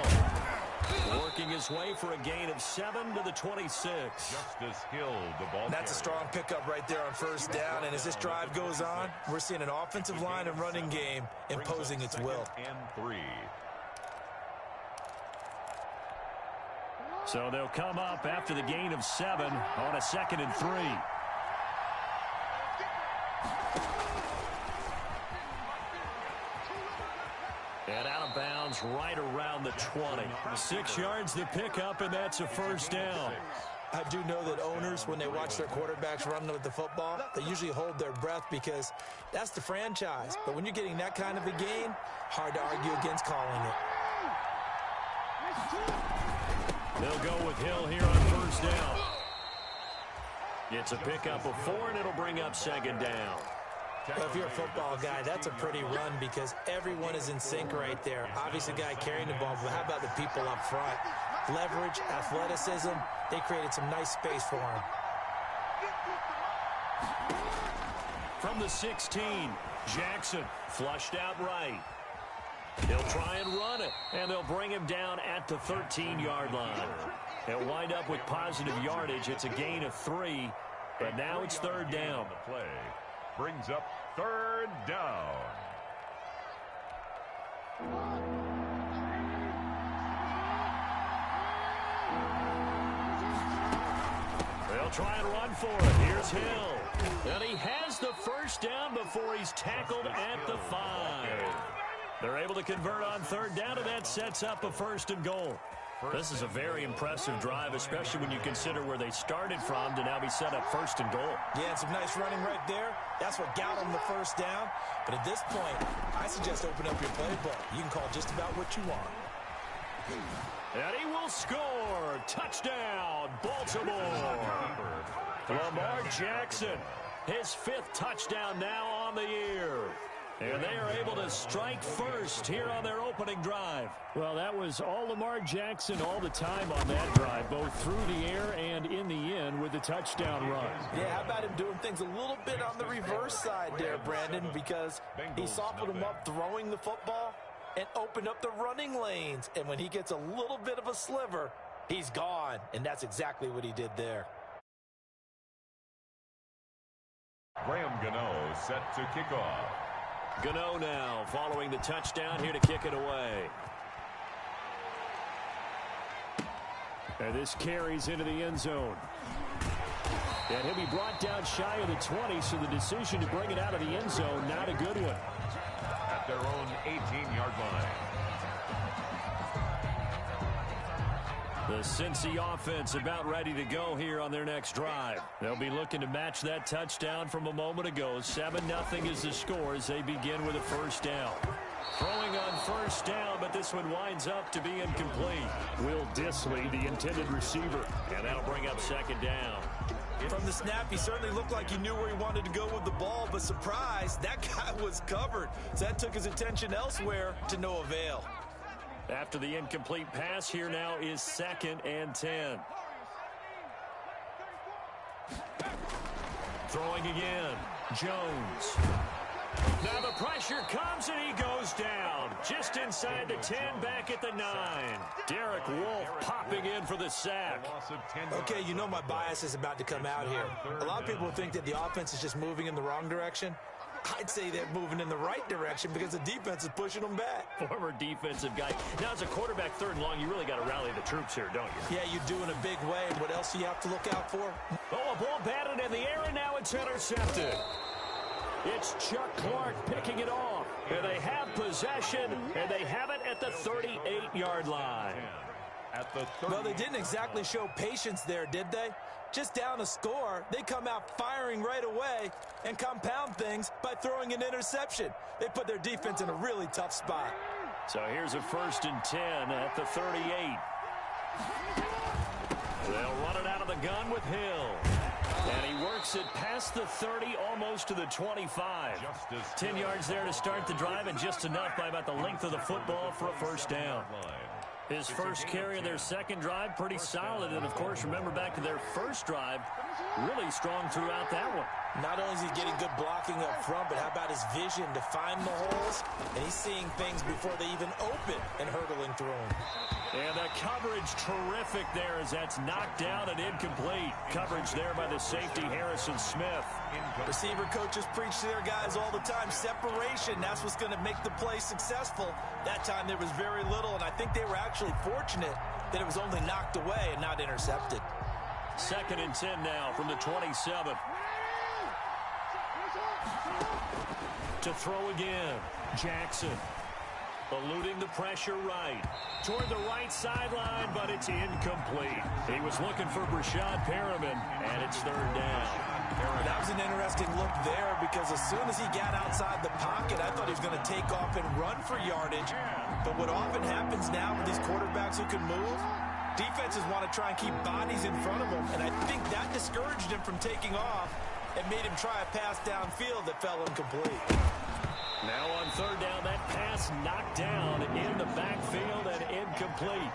Working his way for a gain of 7 to the 26. Justice Hill, the ball That's a strong pickup right there on 1st down. And as this drive goes on, we're seeing an offensive line and running game imposing its will. And 3. So they'll come up after the gain of 7 on a 2nd and 3. And out of bounds right around the 20. 6 yards the pickup, and that's a 1st down. I do know that owners, when they watch their quarterbacks run with the football, they usually hold their breath because that's the franchise. But when you're getting that kind of a gain, hard to argue against calling it. They'll go with Hill here on 1st down. It's a pickup of 4, and it'll bring up 2nd down. Well, if you're a football guy, that's a pretty run because everyone is in sync right there. Obviously, the guy carrying the ball, but how about the people up front? Leverage, athleticism, they created some nice space for him. From the 16, Jackson flushed out right. He'll try and run it, and they'll bring him down at the 13-yard line. They'll wind up with positive yardage. It's a gain of 3, but now it's 3rd down. The play brings up 3rd down. They'll try and run for it. Here's Hill. And he has the 1st down before he's tackled at the 5. They're able to convert on 3rd down, and that sets up a 1st and goal. This is a very impressive drive, especially when you consider where they started from to now be set up 1st and goal. Yeah, and some nice running right there. That's what got them the 1st down. But at this point, I suggest open up your playbook. You can call just about what you want. And he will score. Touchdown, Baltimore. Lamar Jackson, his 5th touchdown now on the year. And they are able to strike first here on their opening drive. Well, that was all Lamar Jackson all the time on that drive, both through the air and in the end with the touchdown run. Yeah, how about him doing things a little bit on the reverse side there, Brandon, because he softened him up throwing the football and opened up the running lanes. And when he gets a little bit of a sliver, he's gone. And that's exactly what he did there. Graham Gano set to kick off. Gano now following the touchdown here to kick it away. And this carries into the end zone. And he'll be brought down shy of the 20, so the decision to bring it out of the end zone, not a good one. At their own 18-yard line. The Cincy offense about ready to go here on their next drive. They'll be looking to match that touchdown from a moment ago. 7-0 is the score as they begin with a first down. Throwing on first down, but this one winds up to be incomplete. Will Dissly, the intended receiver. And that'll bring up second down. From the snap, he certainly looked like he knew where he wanted to go with the ball, but surprise, that guy was covered. So that took his attention elsewhere to no avail. After the incomplete pass, here now is 2nd and 10. Throwing again, Jones. Now the pressure comes and he goes down. Just inside the 10, back at the 9. Derek Wolfe popping in for the sack. Okay, you know my bias is about to come out here. A lot of people think that the offense is just moving in the wrong direction. I'd say they're moving in the right direction because the defense is pushing them back. Former defensive guy. Now, as a quarterback 3rd and long, you really got to rally the troops here, don't you? Yeah, you do in a big way. And what else do you have to look out for? Oh, a ball batted in the air, and now it's intercepted. It's Chuck Clark picking it off. And they have possession, and they have it at the 38-yard line. Well, they didn't exactly show patience there, did they? Just down a score, they come out firing right away and compound things by throwing an interception. They put their defense in a really tough spot. So here's a 1st and 10 at the 38. They'll run it out of the gun with Hill. And he works it past the 30, almost to the 25. 10 yards there to start the drive, and just enough by about the length of the football for a first down. His first carry of their second drive, pretty solid. And, of course, remember back to their first drive, really strong throughout that one. Not only is he getting good blocking up front, but how about his vision to find the holes? And he's seeing things before they even open and hurtling through them. And the coverage terrific there as that's knocked down and incomplete. Coverage there by the safety, Harrison Smith. Receiver coaches preach to their guys all the time. Separation, that's what's going to make the play successful. That time there was very little, and I think they were actually fortunate that it was only knocked away and not intercepted. 2nd and 10 now from the 27. To throw again, Jackson. Eluding the pressure right. Toward the right sideline, but it's incomplete. He was looking for Brashad Perriman, and it's 3rd down. That was an interesting look there because as soon as he got outside the pocket, I thought he was going to take off and run for yardage. But what often happens now with these quarterbacks who can move, defenses want to try and keep bodies in front of them, and I think that discouraged him from taking off and made him try a pass downfield that fell incomplete. Now on 3rd down, that pass knocked down in the backfield and incomplete.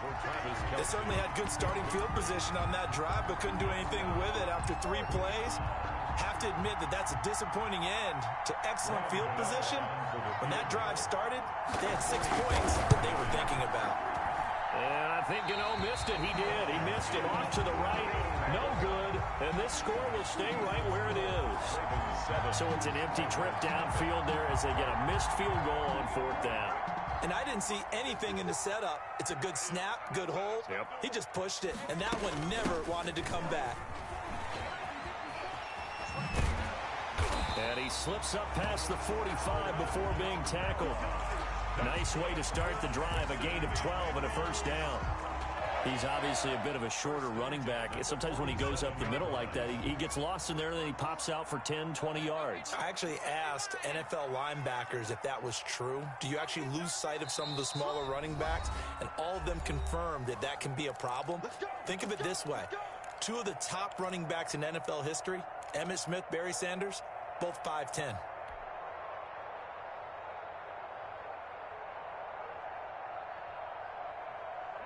They certainly had good starting field position on that drive, but couldn't do anything with it after 3 plays. Have to admit that that's a disappointing end to excellent field position. When that drive started, they had 6 points that they were thinking about. And I think Gano missed it. He did. He missed it off to the right. No good. And this score will stay right where it is. So it's an empty trip downfield there as they get a missed field goal on 4th down. And I didn't see anything in the setup. It's a good snap, good hold. Yep. He just pushed it, and that one never wanted to come back. And he slips up past the 45 before being tackled. Nice way to start the drive, a gain of 12 and a first down. He's obviously a bit of a shorter running back. Sometimes when he goes up the middle like that, he gets lost in there, and then he pops out for 10, 20 yards. I actually asked NFL linebackers if that was true. Do you actually lose sight of some of the smaller running backs? And all of them confirmed that that can be a problem. Think of it this way. 2 of the top running backs in NFL history, Emmitt Smith, Barry Sanders, both 5'10".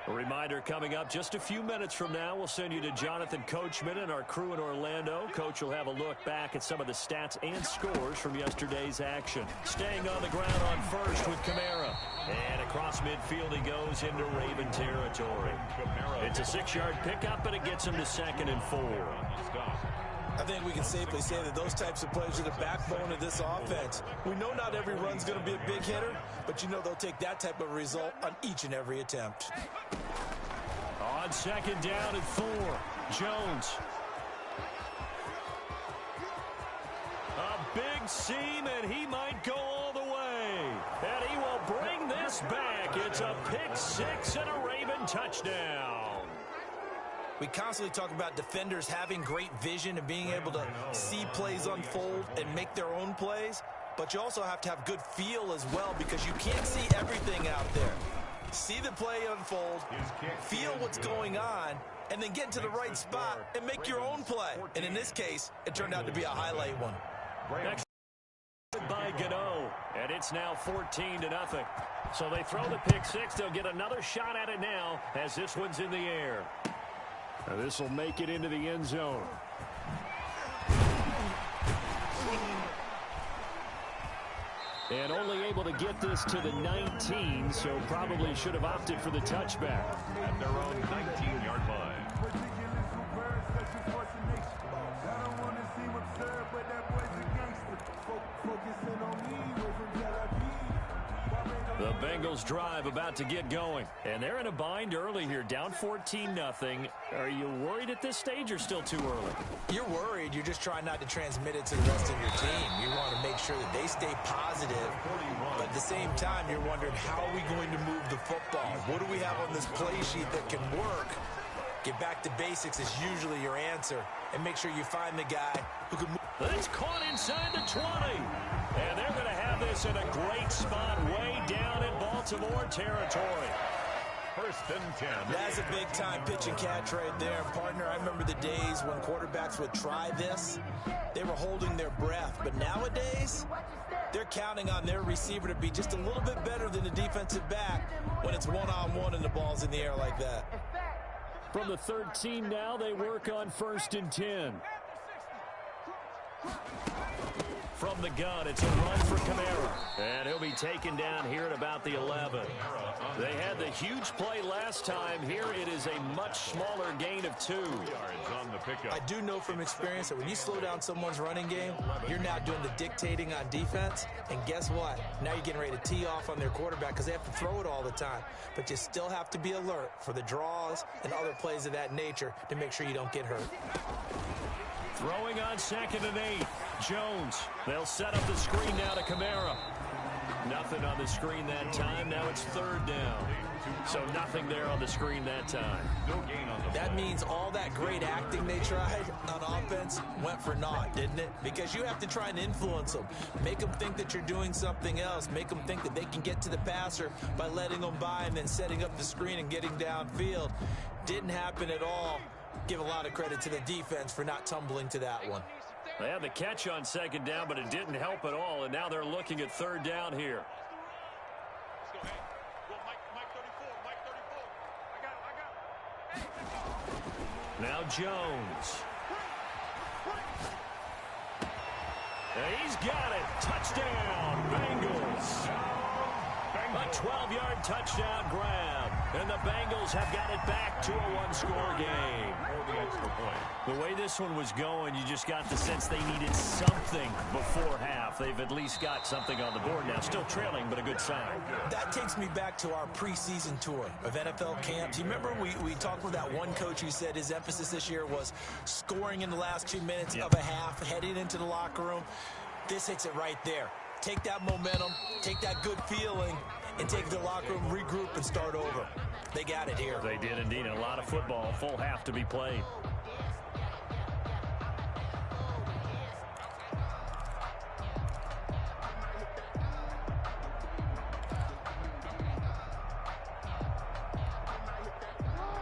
A reminder coming up just a few minutes from now. We'll send you to Jonathan Coachman and our crew in Orlando. Coach will have a look back at some of the stats and scores from yesterday's action. Staying on the ground on first with Kamara. And across midfield he goes into Raven territory. It's a 6-yard pickup, and it gets him to 2nd and 4. I think we can safely say that those types of plays are the backbone of this offense. We know not every run's going to be a big hitter, but you know they'll take that type of result on each and every attempt. On 2nd down and 4, Jones. A big seam, and he might go all the way. And he will bring this back. It's a pick 6 and a Raven touchdown. We constantly talk about defenders having great vision and being able to see plays unfold and make their own plays, but you also have to have good feel as well because you can't see everything out there. See the play unfold, feel what's going on, and then get to the right spot and make your own play. And in this case, it turned out to be a highlight one. Next by Gano, and it's now 14-0. So they throw the pick 6. They'll get another shot at it now as this one's in the air. Now this will make it into the end zone. And only able to get this to the 19, so probably should have opted for the touchback. At their own 19-yard line. The Bengals drive about to get going. And they're in a bind early here, down 14-0. Are you worried at this stage or still too early? You're worried. You're just trying not to transmit it to the rest of your team. You want to make sure that they stay positive. But at the same time, you're wondering, how are we going to move the football? What do we have on this play sheet that can work? Get back to basics is usually your answer. And make sure you find the guy who can move. That's caught inside the 20. And they're going to have this in a great spot way down in Baltimore territory. 1st and 10. That's a big-time pitch and catch right there. Partner, I remember the days when quarterbacks would try this. They were holding their breath. But nowadays, they're counting on their receiver to be just a little bit better than the defensive back when it's one-on-one and the ball's in the air like that. From the 13 now, they work on 1st and 10. From the gun, it's a run for Kamara. And he'll be taken down here at about the 11. They had the huge play last time. Here it is a much smaller gain of 2. I do know from experience that when you slow down someone's running game, you're now doing the dictating on defense. And guess what? Now you're getting ready to tee off on their quarterback because they have to throw it all the time. But you still have to be alert for the draws and other plays of that nature to make sure you don't get hurt. Throwing on 2nd and 8. Jones. They'll set up the screen now to Kamara. Nothing on the screen that time. Now it's 3rd down. So nothing there on the screen that time. No gain on the play. That means all that great acting they tried on offense went for naught, didn't it? Because you have to try and influence them. Make them think that you're doing something else. Make them think that they can get to the passer by letting them by and then setting up the screen and getting downfield. Didn't happen at all. Give a lot of credit to the defense for not tumbling to that one. They had the catch on 2nd down, but it didn't help at all, and now they're looking at 3rd down here. Now Jones. And he's got it. Touchdown, Bengals. A 12-yard touchdown grab. And the Bengals have got it back to a one-score game. The way this one was going, you just got the sense they needed something before half. They've at least got something on the board now. Still trailing, but a good sign. That takes me back to our preseason tour of NFL camps. You remember we talked with that one coach who said his emphasis this year was scoring in the last 2 minutes of a half, heading into the locker room. This hits it right there. Take that momentum, take that good feeling, and take the locker room, regroup, and start over. They got it here. They did indeed. A lot of football, full half to be played.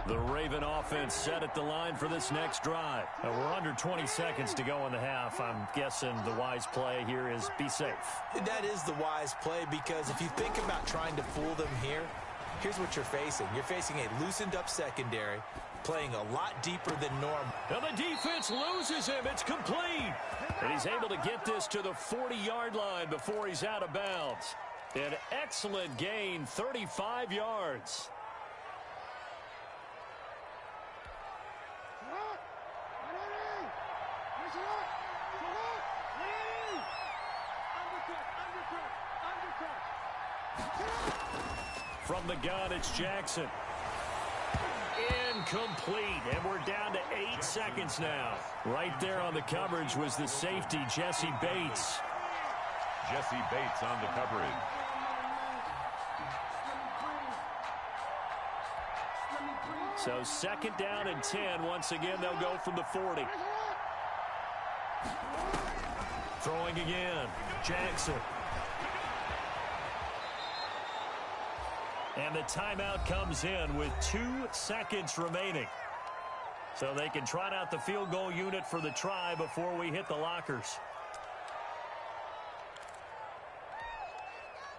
The Raven offense set at the line for this next drive. We're under 20 seconds to go in the half. I'm guessing the wise play here is be safe. That is the wise play, because if you think about trying to fool them here, Here's what you're facing. You're facing a loosened-up secondary, playing a lot deeper than normal. And the defense loses him. It's complete. And he's able to get this to the 40-yard line before he's out of bounds. An excellent gain, 35 yards. From the gun, it's Jackson. Incomplete, and we're down to 8 seconds now. Right there on the coverage was the safety, Jesse Bates. Jesse Bates on the coverage. So 2nd down and 10. Once again, they'll go from the 40. Throwing again, Jackson. And the timeout comes in with 2 seconds remaining. So they can trot out the field goal unit for the try before we hit the lockers.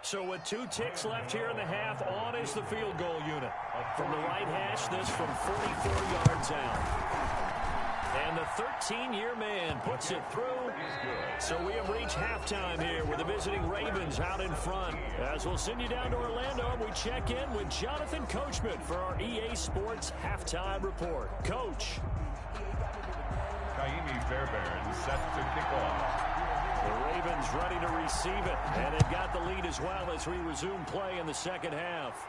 So with 2 ticks left here in the half, on is the field goal unit. From the right hash, this from 44 yards out. And the 13-year man puts it through. So we have reached halftime here with the visiting Ravens out in front. As we'll send you down to Orlando, we check in with Jonathan Coachman for our EA Sports Halftime Report. Coach. Kaimi Fairbairn set to kick off. The Ravens ready to receive it. And they've got the lead as well as we resume play in the second half.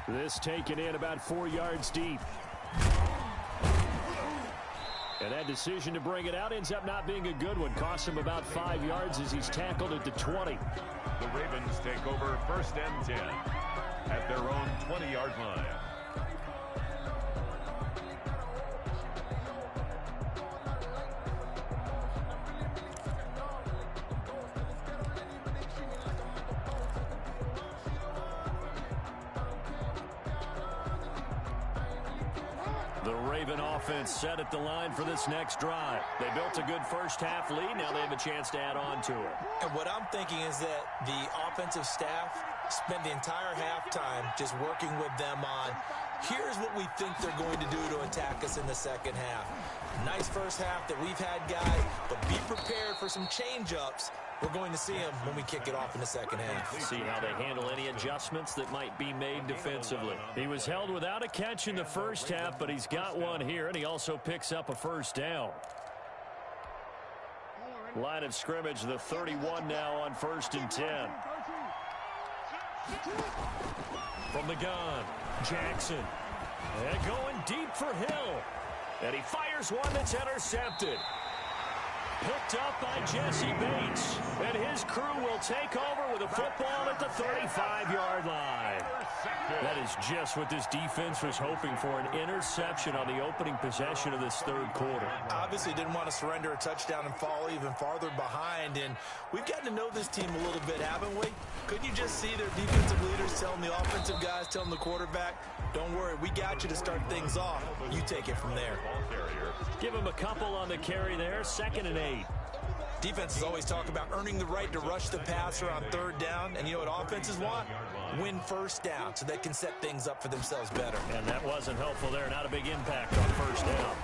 This taken in about 4 yards deep. And that decision to bring it out ends up not being a good one. Costs him about 5 yards as he's tackled at the 20. The Ravens take over 1st and 10 at their own 20-yard line. The Raven offense set at the line for this next drive. They built a good first half lead. Now they have a chance to add on to it. And what I'm thinking is that the offensive staff spent the entire halftime just working with them on, here's what we think they're going to do to attack us in the second half. Nice first half that we've had, guys, but be prepared for some change-ups. We're going to see them when we kick it off in the second half. See how they handle any adjustments that might be made defensively. He was held without a catch in the first half, but he's got one here, and he also picks up a first down. Line of scrimmage, the 31 now on 1st and 10. From the gun, Jackson. And going deep for Hill. And he fires one that's intercepted. Picked up by Jesse Bates. And his crew will take over with a football at the 35-yard line. That is just what this defense was hoping for, an interception on the opening possession of this third quarter. Obviously didn't want to surrender a touchdown and fall even farther behind. And we've gotten to know this team a little bit, haven't we? Couldn't you just see their defensive leaders telling the offensive guys, telling the quarterback, don't worry, we got you to start things off. You take it from there. Give him a couple on the carry there, 2nd and 8. Defenses always talk about earning the right to rush the passer on 3rd down. And you know what offenses want? Win 1st down so they can set things up for themselves better. And that wasn't helpful there. Not a big impact on 1st down.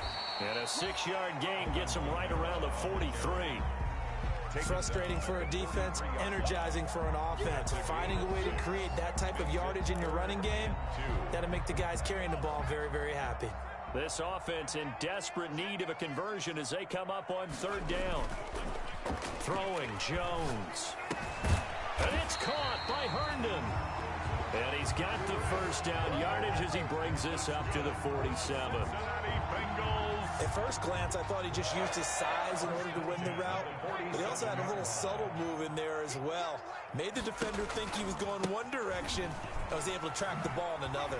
And a 6-yard gain gets them right around the 43. Frustrating for a defense, energizing for an offense. Finding a way to create that type of yardage in your running game, that'll make the guys carrying the ball very, very happy. This offense in desperate need of a conversion as they come up on 3rd down. Throwing Jones. And it's caught by Herndon. And he's got the first down yardage as he brings this up to the 47. At first glance, I thought he just used his size in order to win the route. But he also had a little subtle move in there as well. Made the defender think he was going one direction and was able to track the ball in another.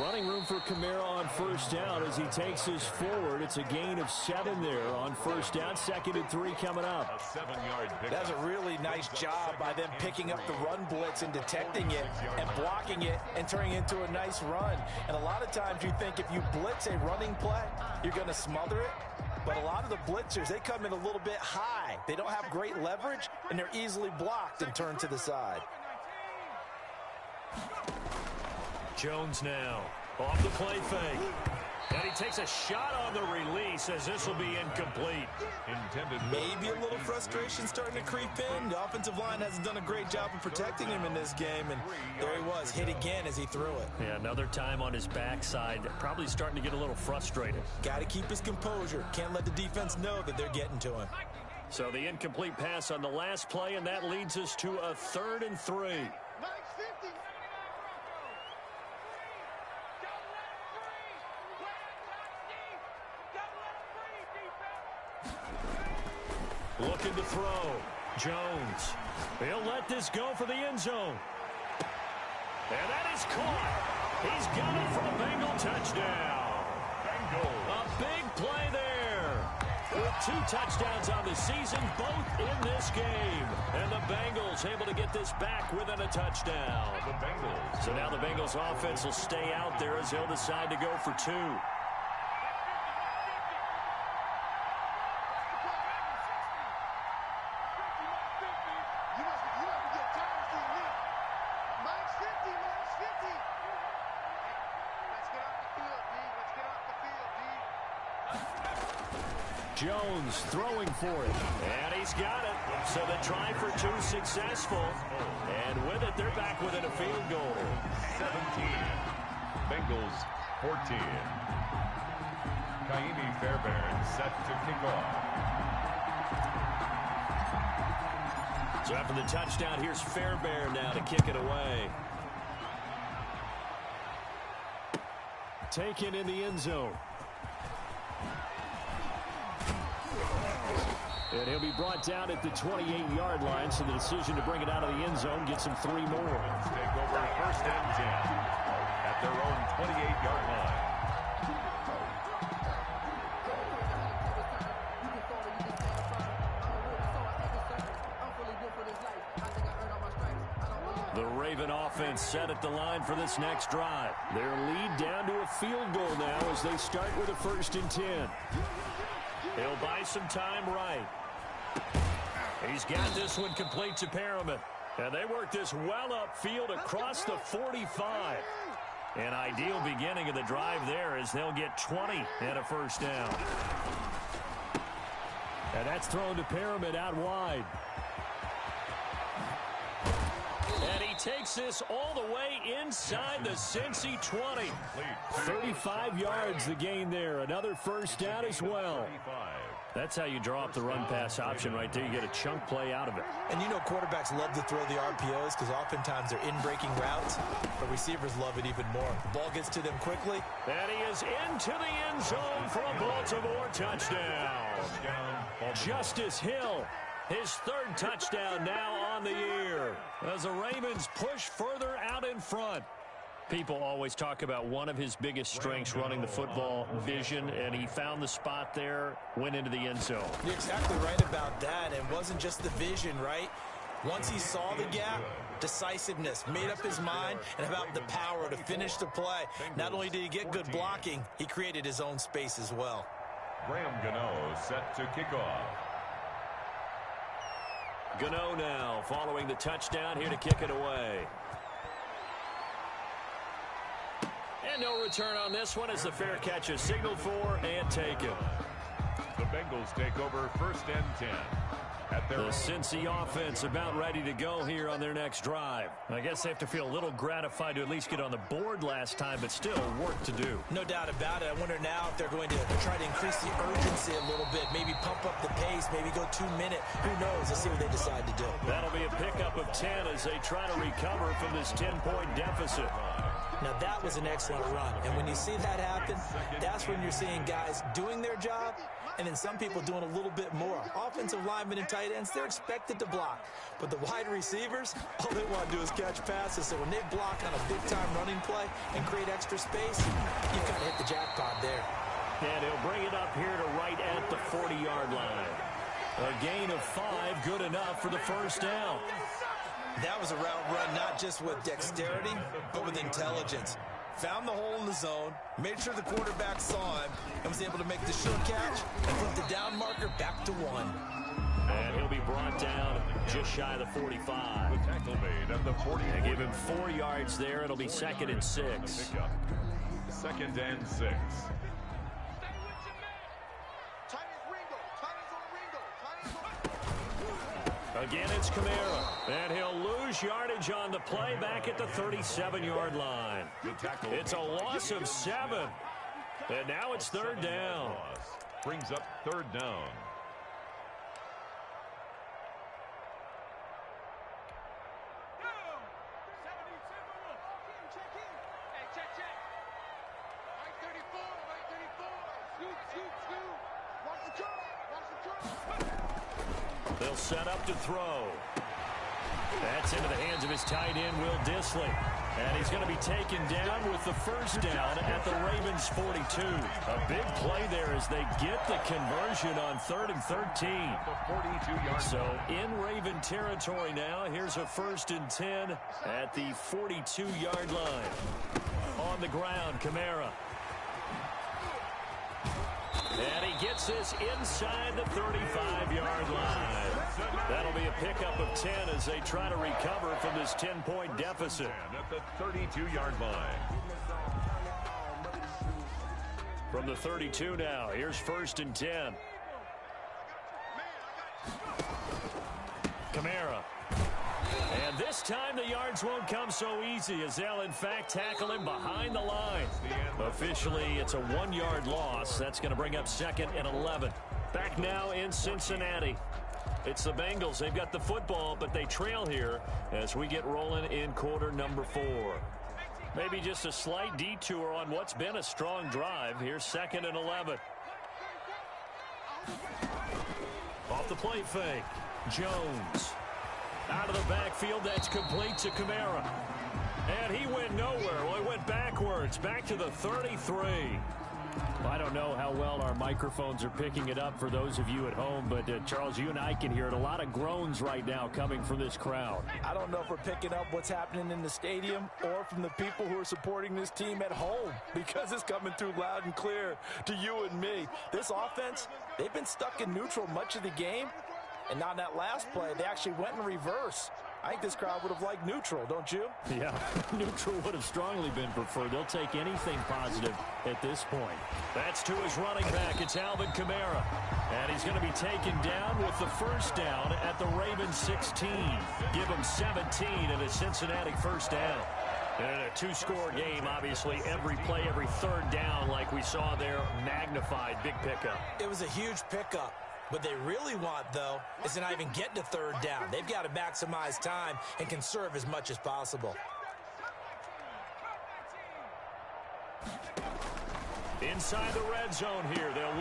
Running room for Kamara on 1st down as he takes his forward. It's a gain of 7 there on 1st down. 2nd and 3 coming up. A 7-yard pickup. That's a really nice job by them picking up the run blitz and detecting it and blocking it and turning it into a nice run. And a lot of times you think if you blitz a running play, you're going to smother it. But a lot of the blitzers, they come in a little bit high. They don't have great leverage, and they're easily blocked and turned to the side. Jones now off the play fake. And he takes a shot on the release as this will be incomplete. Maybe a little frustration starting to creep in. The offensive line hasn't done a great job of protecting him in this game, and there he was, hit again as he threw it. Yeah, another time on his backside, probably starting to get a little frustrated. Got to keep his composure. Can't let the defense know that they're getting to him. So the incomplete pass on the last play, and that leads us to a 3rd and 3. Looking to throw. Jones. He'll let this go for the end zone. And that is caught. He's got it for a Bengal touchdown. A big play there. With 2 touchdowns on the season, both in this game. And the Bengals able to get this back within a touchdown. So now the Bengals offense will stay out there as they'll decide to go for 2. Jones throwing for it. And he's got it. So the try for 2 successful. And with it, they're back within a field goal. 17. Bengals 14. Kaimi Fairbairn set to kick off. So after the touchdown, here's Fairbairn now to kick it away. Taken in the end zone. And he'll be brought down at the 28-yard line, so the decision to bring it out of the end zone gets him 3 more. Take over 1st and 10 at their own 28-yard line. The Raven offense set at the line for this next drive. Their lead down to a field goal now as they start with a 1st and 10. He'll buy some time right. He's got this one complete to Perriman. And they work this well upfield across the 45. An ideal beginning of the drive there as they'll get 20 and a 1st down. And that's thrown to Perriman out wide. And he takes this all the way inside the Cincy 20. 35 yards the gain there. Another 1st down as well. That's how you draw up the run-pass option right there. You get a chunk play out of it. And you know quarterbacks love to throw the RPOs because oftentimes they're in-breaking routes, but receivers love it even more. The ball gets to them quickly. And he is into the end zone for a Baltimore touchdown. Justice Hill, his 3rd touchdown now on the year as the Ravens push further out in front. People always talk about one of his biggest strengths, running the football, vision, and he found the spot there, went into the end zone. You're exactly right about that. It wasn't just the vision, right? Once he saw the gap, decisiveness, made up his mind, and about the power to finish the play. Not only did he get good blocking, he created his own space as well. Graham Gano set to kick off. Gano now following the touchdown here to kick it away. And no return on this one as the fair catch is signaled for and taken. The Bengals take over 1st and 10. The Cincy offense about ready to go here on their next drive. I guess they have to feel a little gratified to at least get on the board last time, but still work to do. No doubt about it. I wonder now if they're going to try to increase the urgency a little bit, maybe pump up the pace, maybe go 2-minute. Who knows? Let's see what they decide to do. That'll be a pickup of 10 as they try to recover from this 10-point deficit. Now, that was an excellent run. And when you see that happen, that's when you're seeing guys doing their job and then some people doing a little bit more. Offensive linemen and tight ends, they're expected to block. But the wide receivers, all they want to do is catch passes. So when they block on a big-time running play and create extra space, you've kind of hit the jackpot there. And he'll bring it up here to right at the 40-yard line. A gain of 5, good enough for the 1st down. That was a route run not just with dexterity, but with intelligence. Found the hole in the zone, made sure the quarterback saw him, and was able to make the sure catch and put the down marker back to 1. And he'll be brought down just shy of the 45. The tackle made at the 40. And give him 4 yards there. It'll be 2nd and 6. 2nd and 6. Again, it's Kamara. And he'll lose yardage on the play back at the 37-yard line. It's a loss of 7. And now it's 3rd down. Brings up 3rd down. They'll set up to throw. That's into the hands of his tight end, Will Dissly. And he's going to be taken down with the 1st down at the Ravens' 42. A big play there as they get the conversion on 3rd and 13. So in Raven territory now, here's a 1st and 10 at the 42-yard line. On the ground, Kamara. And he gets this inside the 35-yard line. That'll be a pickup of 10 as they try to recover from this 10-point deficit. At the 32-yard line. From the 32 now, here's 1st and 10. Kamara. And this time the yards won't come so easy as they'll in fact tackle him behind the line. Officially, it's a 1-yard loss. That's going to bring up 2nd and 11. Back now in Cincinnati. It's the Bengals. They've got the football, but they trail here as we get rolling in quarter number 4. Maybe just a slight detour on what's been a strong drive. Here's 2nd and 11. Off the play fake. Jones. Out of the backfield, that's complete to Kamara. And he went nowhere. Well, he went backwards, back to the 33. I don't know how well our microphones are picking it up for those of you at home, but Charles, you and I can hear it. A lot of groans right now coming from this crowd. I don't know if we're picking up what's happening in the stadium or from the people who are supporting this team at home, because it's coming through loud and clear to you and me. This offense, they've been stuck in neutral much of the game. And on that last play, they actually went in reverse. I think this crowd would have liked neutral, don't you? Yeah, neutral would have strongly been preferred. They'll take anything positive at this point. That's to his running back. It's Alvin Kamara. And he's going to be taken down with the 1st down at the Ravens 16. Give him 17 and a Cincinnati 1st down. And a 2-score game, obviously, every play, every 3rd down, like we saw there, magnified. Big pickup. It was a huge pickup. What they really want, though, is to not even get to 3rd down. They've got to maximize time and conserve as much as possible. Inside the red zone here. They'll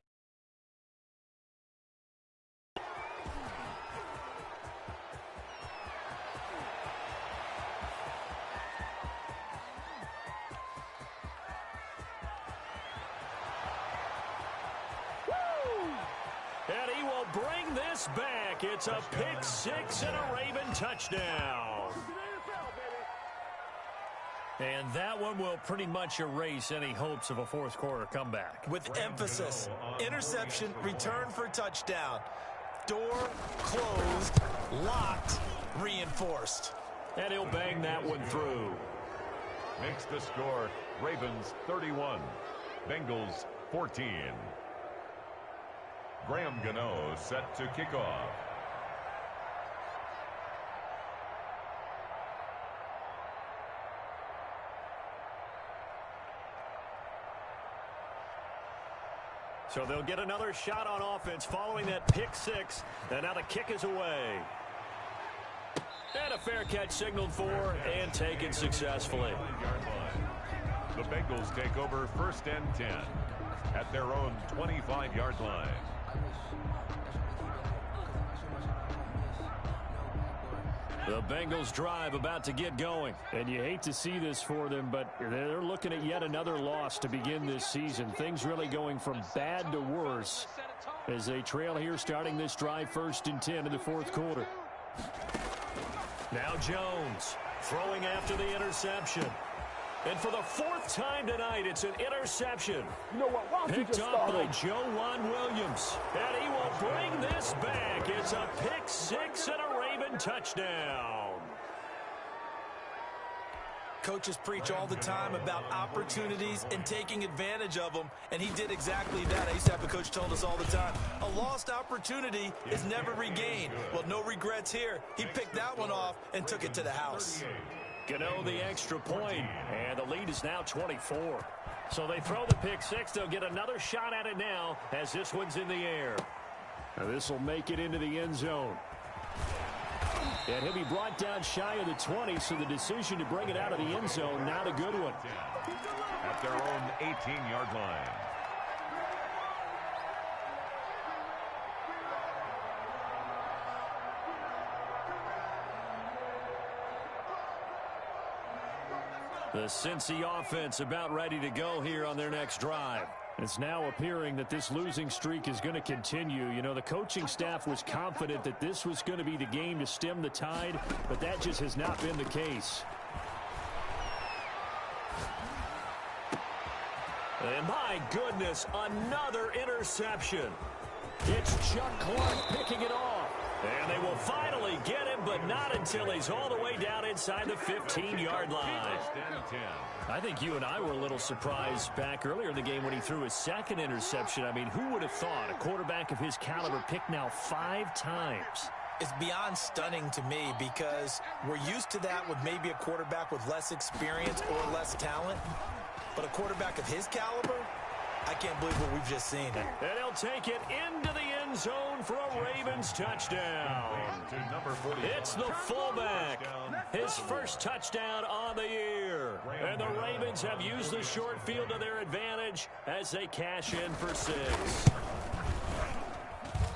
and he will bring this back. It's a pick 6 and a Raven touchdown. And that one will pretty much erase any hopes of a 4th quarter comeback. With emphasis, interception, return for touchdown. Door closed, locked, reinforced. And he'll bang that one through. Makes the score Ravens 31, Bengals 14. Graham Gano set to kick off. So they'll get another shot on offense following that pick 6. And now the kick is away. And a fair catch signaled for and taken successfully. The Bengals take over 1st and 10 at their own 25-yard line. The Bengals drive about to get going. And you hate to see this for them, but they're looking at yet another loss to begin this season. Things really going from bad to worse as they trail here starting this drive 1st and 10 in the 4th quarter. Now Jones throwing after the interception. And for the 4th time tonight, it's an interception. You know what? Why don't you Picked just up start by over? Joe Williams. And he will bring this back. It's a pick 6 and a Raven Raven touchdown. Coaches preach all the time about opportunities and taking advantage of them, and he did exactly that. I used to have a coach told us all the time, a lost opportunity is never regained. Well, no regrets here. He picked that one off and took it to the house. Gano the extra point, and the lead is now 24. So they throw the pick six. They'll get another shot at it now as this one's in the air. Now this will make it into the end zone. And he'll be brought down shy of the 20, so the decision to bring it out of the end zone, not a good one. At their own 18-yard line. The Cincy offense about ready to go here on their next drive. It's now appearing that this losing streak is going to continue. You know, the coaching staff was confident that this was going to be the game to stem the tide, but that just has not been the case. And my goodness, another interception. It's Chuck Clark picking it off. And they will finally get him, but not until he's all the way down inside the 15-yard line. I think you and I were a little surprised back earlier in the game when he threw his second interception. I mean, who would have thought a quarterback of his caliber picked now 5 times? It's beyond stunning to me because we're used to that with maybe a quarterback with less experience or less talent. But a quarterback of his caliber, I can't believe what we've just seen. And he'll take it into the end zone for a Ravens touchdown. It's the fullback. His first touchdown on the year. And the Ravens have used the short field to their advantage as they cash in for 6.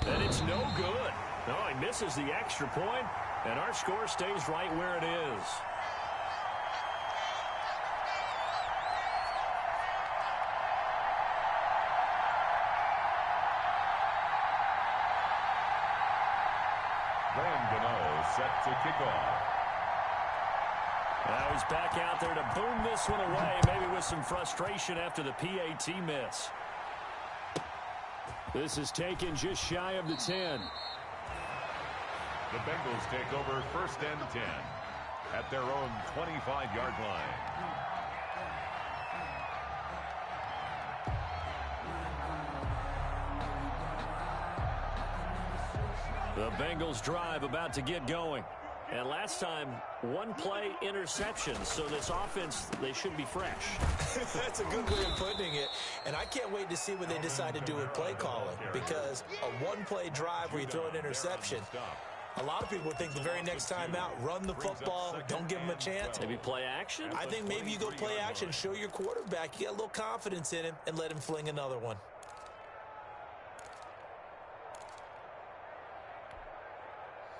And it's no good. No, he misses the extra point, and our score stays right where it is. Set to kick off. Now he's back out there to boom this one away, maybe with some frustration after the PAT miss. This is taken just shy of the 10. The Bengals take over 1st and 10 at their own 25-yard line. The Bengals drive about to get going. And last time, 1-play interception. So this offense, they should be fresh. That's a good way of putting it. And I can't wait to see what they decide to do with play calling. Because a 1-play drive where you throw an interception, a lot of people would think the very next time out, run the football, don't give them a chance. Maybe play action? I think maybe you go play action, show your quarterback, you got a little confidence in him, and let him fling another one.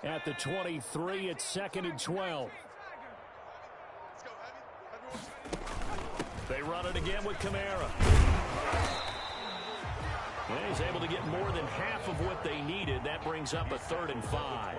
At the 23, it's 2nd and 12. They run it again with Kamara. Well, he's able to get more than half of what they needed. That brings up a 3rd and 5.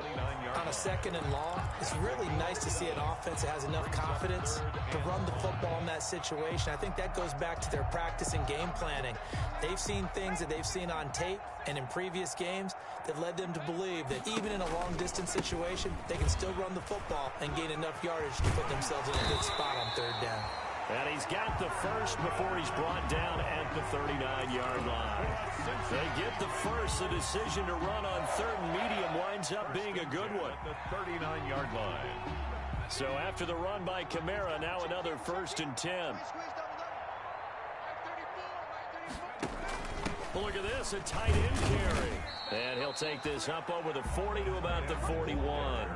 On a 2nd and long, it's really nice to see an offense that has enough confidence to run the football in that situation. I think that goes back to their practice and game planning. They've seen things that they've seen on tape and in previous games that led them to believe that even in a long-distance situation, they can still run the football and gain enough yardage to put themselves in a good spot on 3rd down. And he's got the first before he's brought down at the 39-yard line. They get the first. The decision to run on 3rd and medium winds up being a good one. The 39-yard line. So after the run by Kamara, now another 1st and 10. Well, look at this, a tight end carry. And he'll take this up over the 40 to about the 41.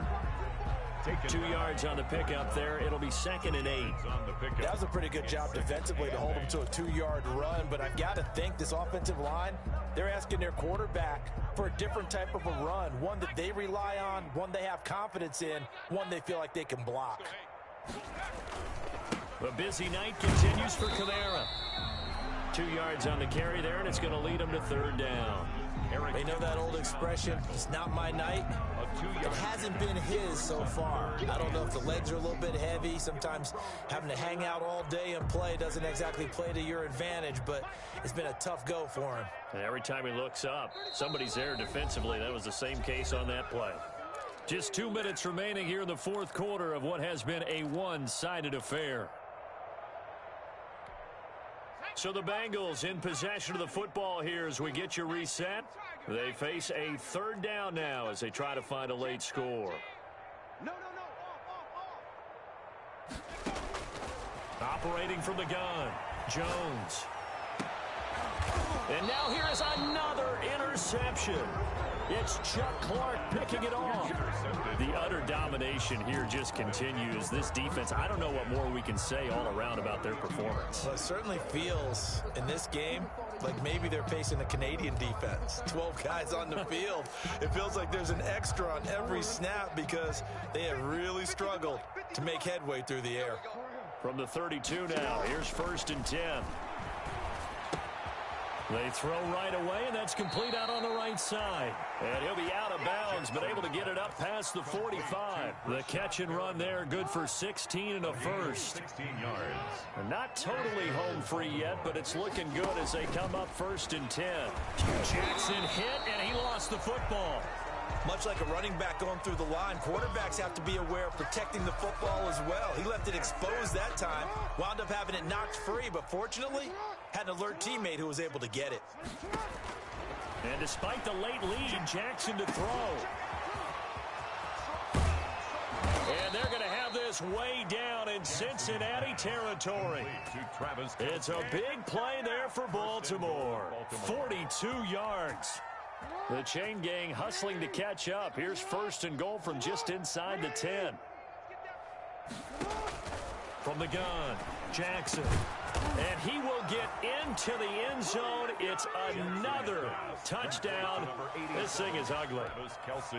2 yards on the pickup there. It'll be 2nd and 8. That was a pretty good job defensively to hold him to a 2-yard run, but I've got to think this offensive line, they're asking their quarterback for a different type of a run, one that they rely on, one they have confidence in, one they feel like they can block. The busy night continues for Kamara. 2 yards on the carry there, and it's going to lead him to 3rd down. They know that old expression, it's not my night. It hasn't been his so far. I don't know if the legs are a little bit heavy. Sometimes having to hang out all day and play doesn't exactly play to your advantage, but it's been a tough go for him. And every time he looks up, somebody's there defensively. That was the same case on that play. Just 2 minutes remaining here in the fourth quarter of what has been a one-sided affair. So the Bengals in possession of the football here as we get your reset. They face a third down now as they try to find a late score. Operating from the gun, Jones. And now here is another interception. It's Chuck Clark picking it off. The utter domination here just continues. This defense, I don't know what more we can say all around about their performance. Well, it certainly feels in this game like maybe they're facing a Canadian defense. 12 guys on the field. It feels like there's an extra on every snap because they have really struggled to make headway through the air. From the 32 now, here's 1st and 10. They throw right away, and that's complete out on the right side. And he'll be out of bounds, but able to get it up past the 45. The catch and run there, good for 16 and a first. 16 yards. They're not totally home free yet, but it's looking good as they come up 1st and 10. Jackson hit, and he lost the football. Much like a running back going through the line, quarterbacks have to be aware of protecting the football as well. He left it exposed that time, wound up having it knocked free, but fortunately, had an alert teammate who was able to get it. And despite the late lead, Jackson to throw. And they're going to have this way down in Cincinnati territory. It's a big play there for Baltimore. 42 yards. The chain gang hustling to catch up. Here's 1st and goal from just inside the 10. From the gun, Jackson. And he will get into the end zone. It's another touchdown. This thing is ugly. Kelsey.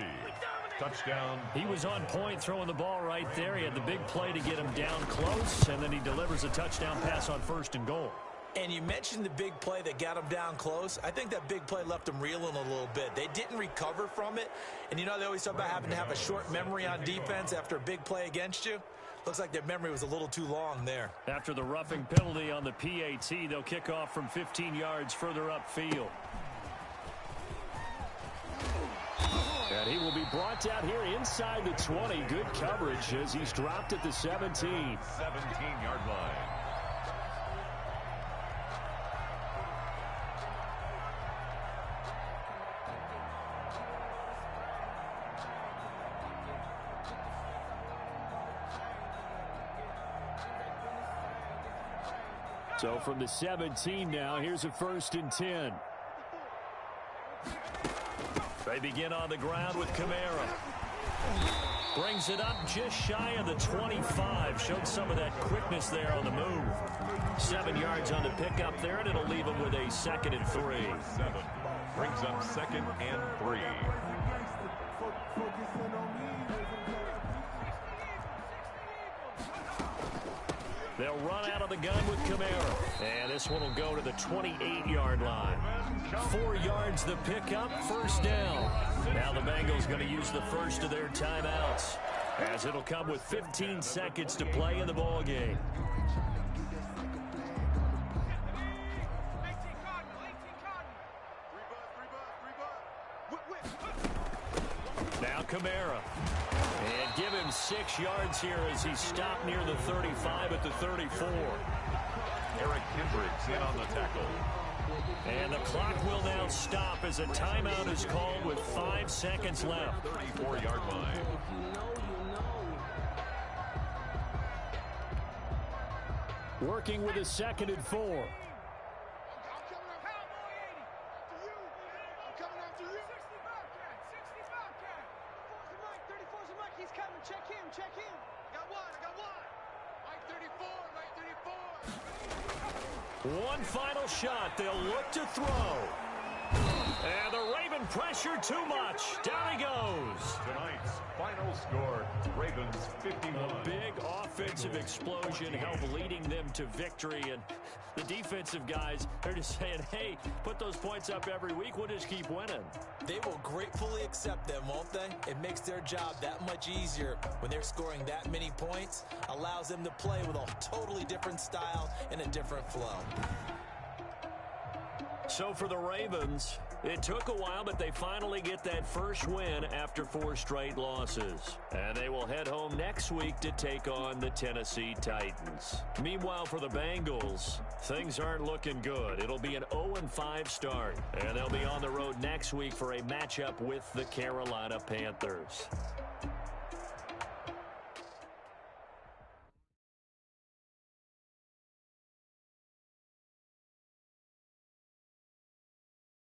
Touchdown. He was on point throwing the ball right there. He had the big play to get him down close, and then he delivers a touchdown pass on 1st and goal. And you mentioned the big play that got him down close. I think that big play left him reeling a little bit. They didn't recover from it. And you know they always talk about having to have a short memory on defense after a big play against you. Looks like their memory was a little too long there. After the roughing penalty on the PAT, they'll kick off from 15 yards further upfield. And he will be brought down here inside the 20. Good coverage as he's dropped at the 17. 17-yard line. So from the 17 now, here's a 1st and 10. They begin on the ground with Kamara. Brings it up just shy of the 25. Showed some of that quickness there on the move. 7 yards on the pickup there, and it'll leave him with a 2nd and 3. 7. Brings up 2nd and 3. They'll run out of the gun with Kamara. And this one will go to the 28-yard line. 4 yards the pickup, 1st down. Now the Bengals going to use the first of their timeouts, as it'll come with 15 seconds to play in the ball game. Now Kamara. And give him 6 yards here as he stopped near the 35 at the 34. Eric Kendricks in on the tackle. And the clock will now stop as a timeout is called with 5 seconds left. 34-yard line. Working with a 2nd and 4. One final shot. They'll look to throw. And the Raven pressure too much. Down he goes. Tonight's final score, Ravens 51. A big offensive explosion helped leading them to victory. And the defensive guys are just saying, hey, put those points up every week. We'll just keep winning. They will gratefully accept them, won't they? It makes their job that much easier when they're scoring that many points. Allows them to play with a totally different style and a different flow. So for the Ravens, it took a while, but they finally get that first win after 4 straight losses. And they will head home next week to take on the Tennessee Titans. Meanwhile, for the Bengals, things aren't looking good. It'll be an 0-5 start, and they'll be on the road next week for a matchup with the Carolina Panthers.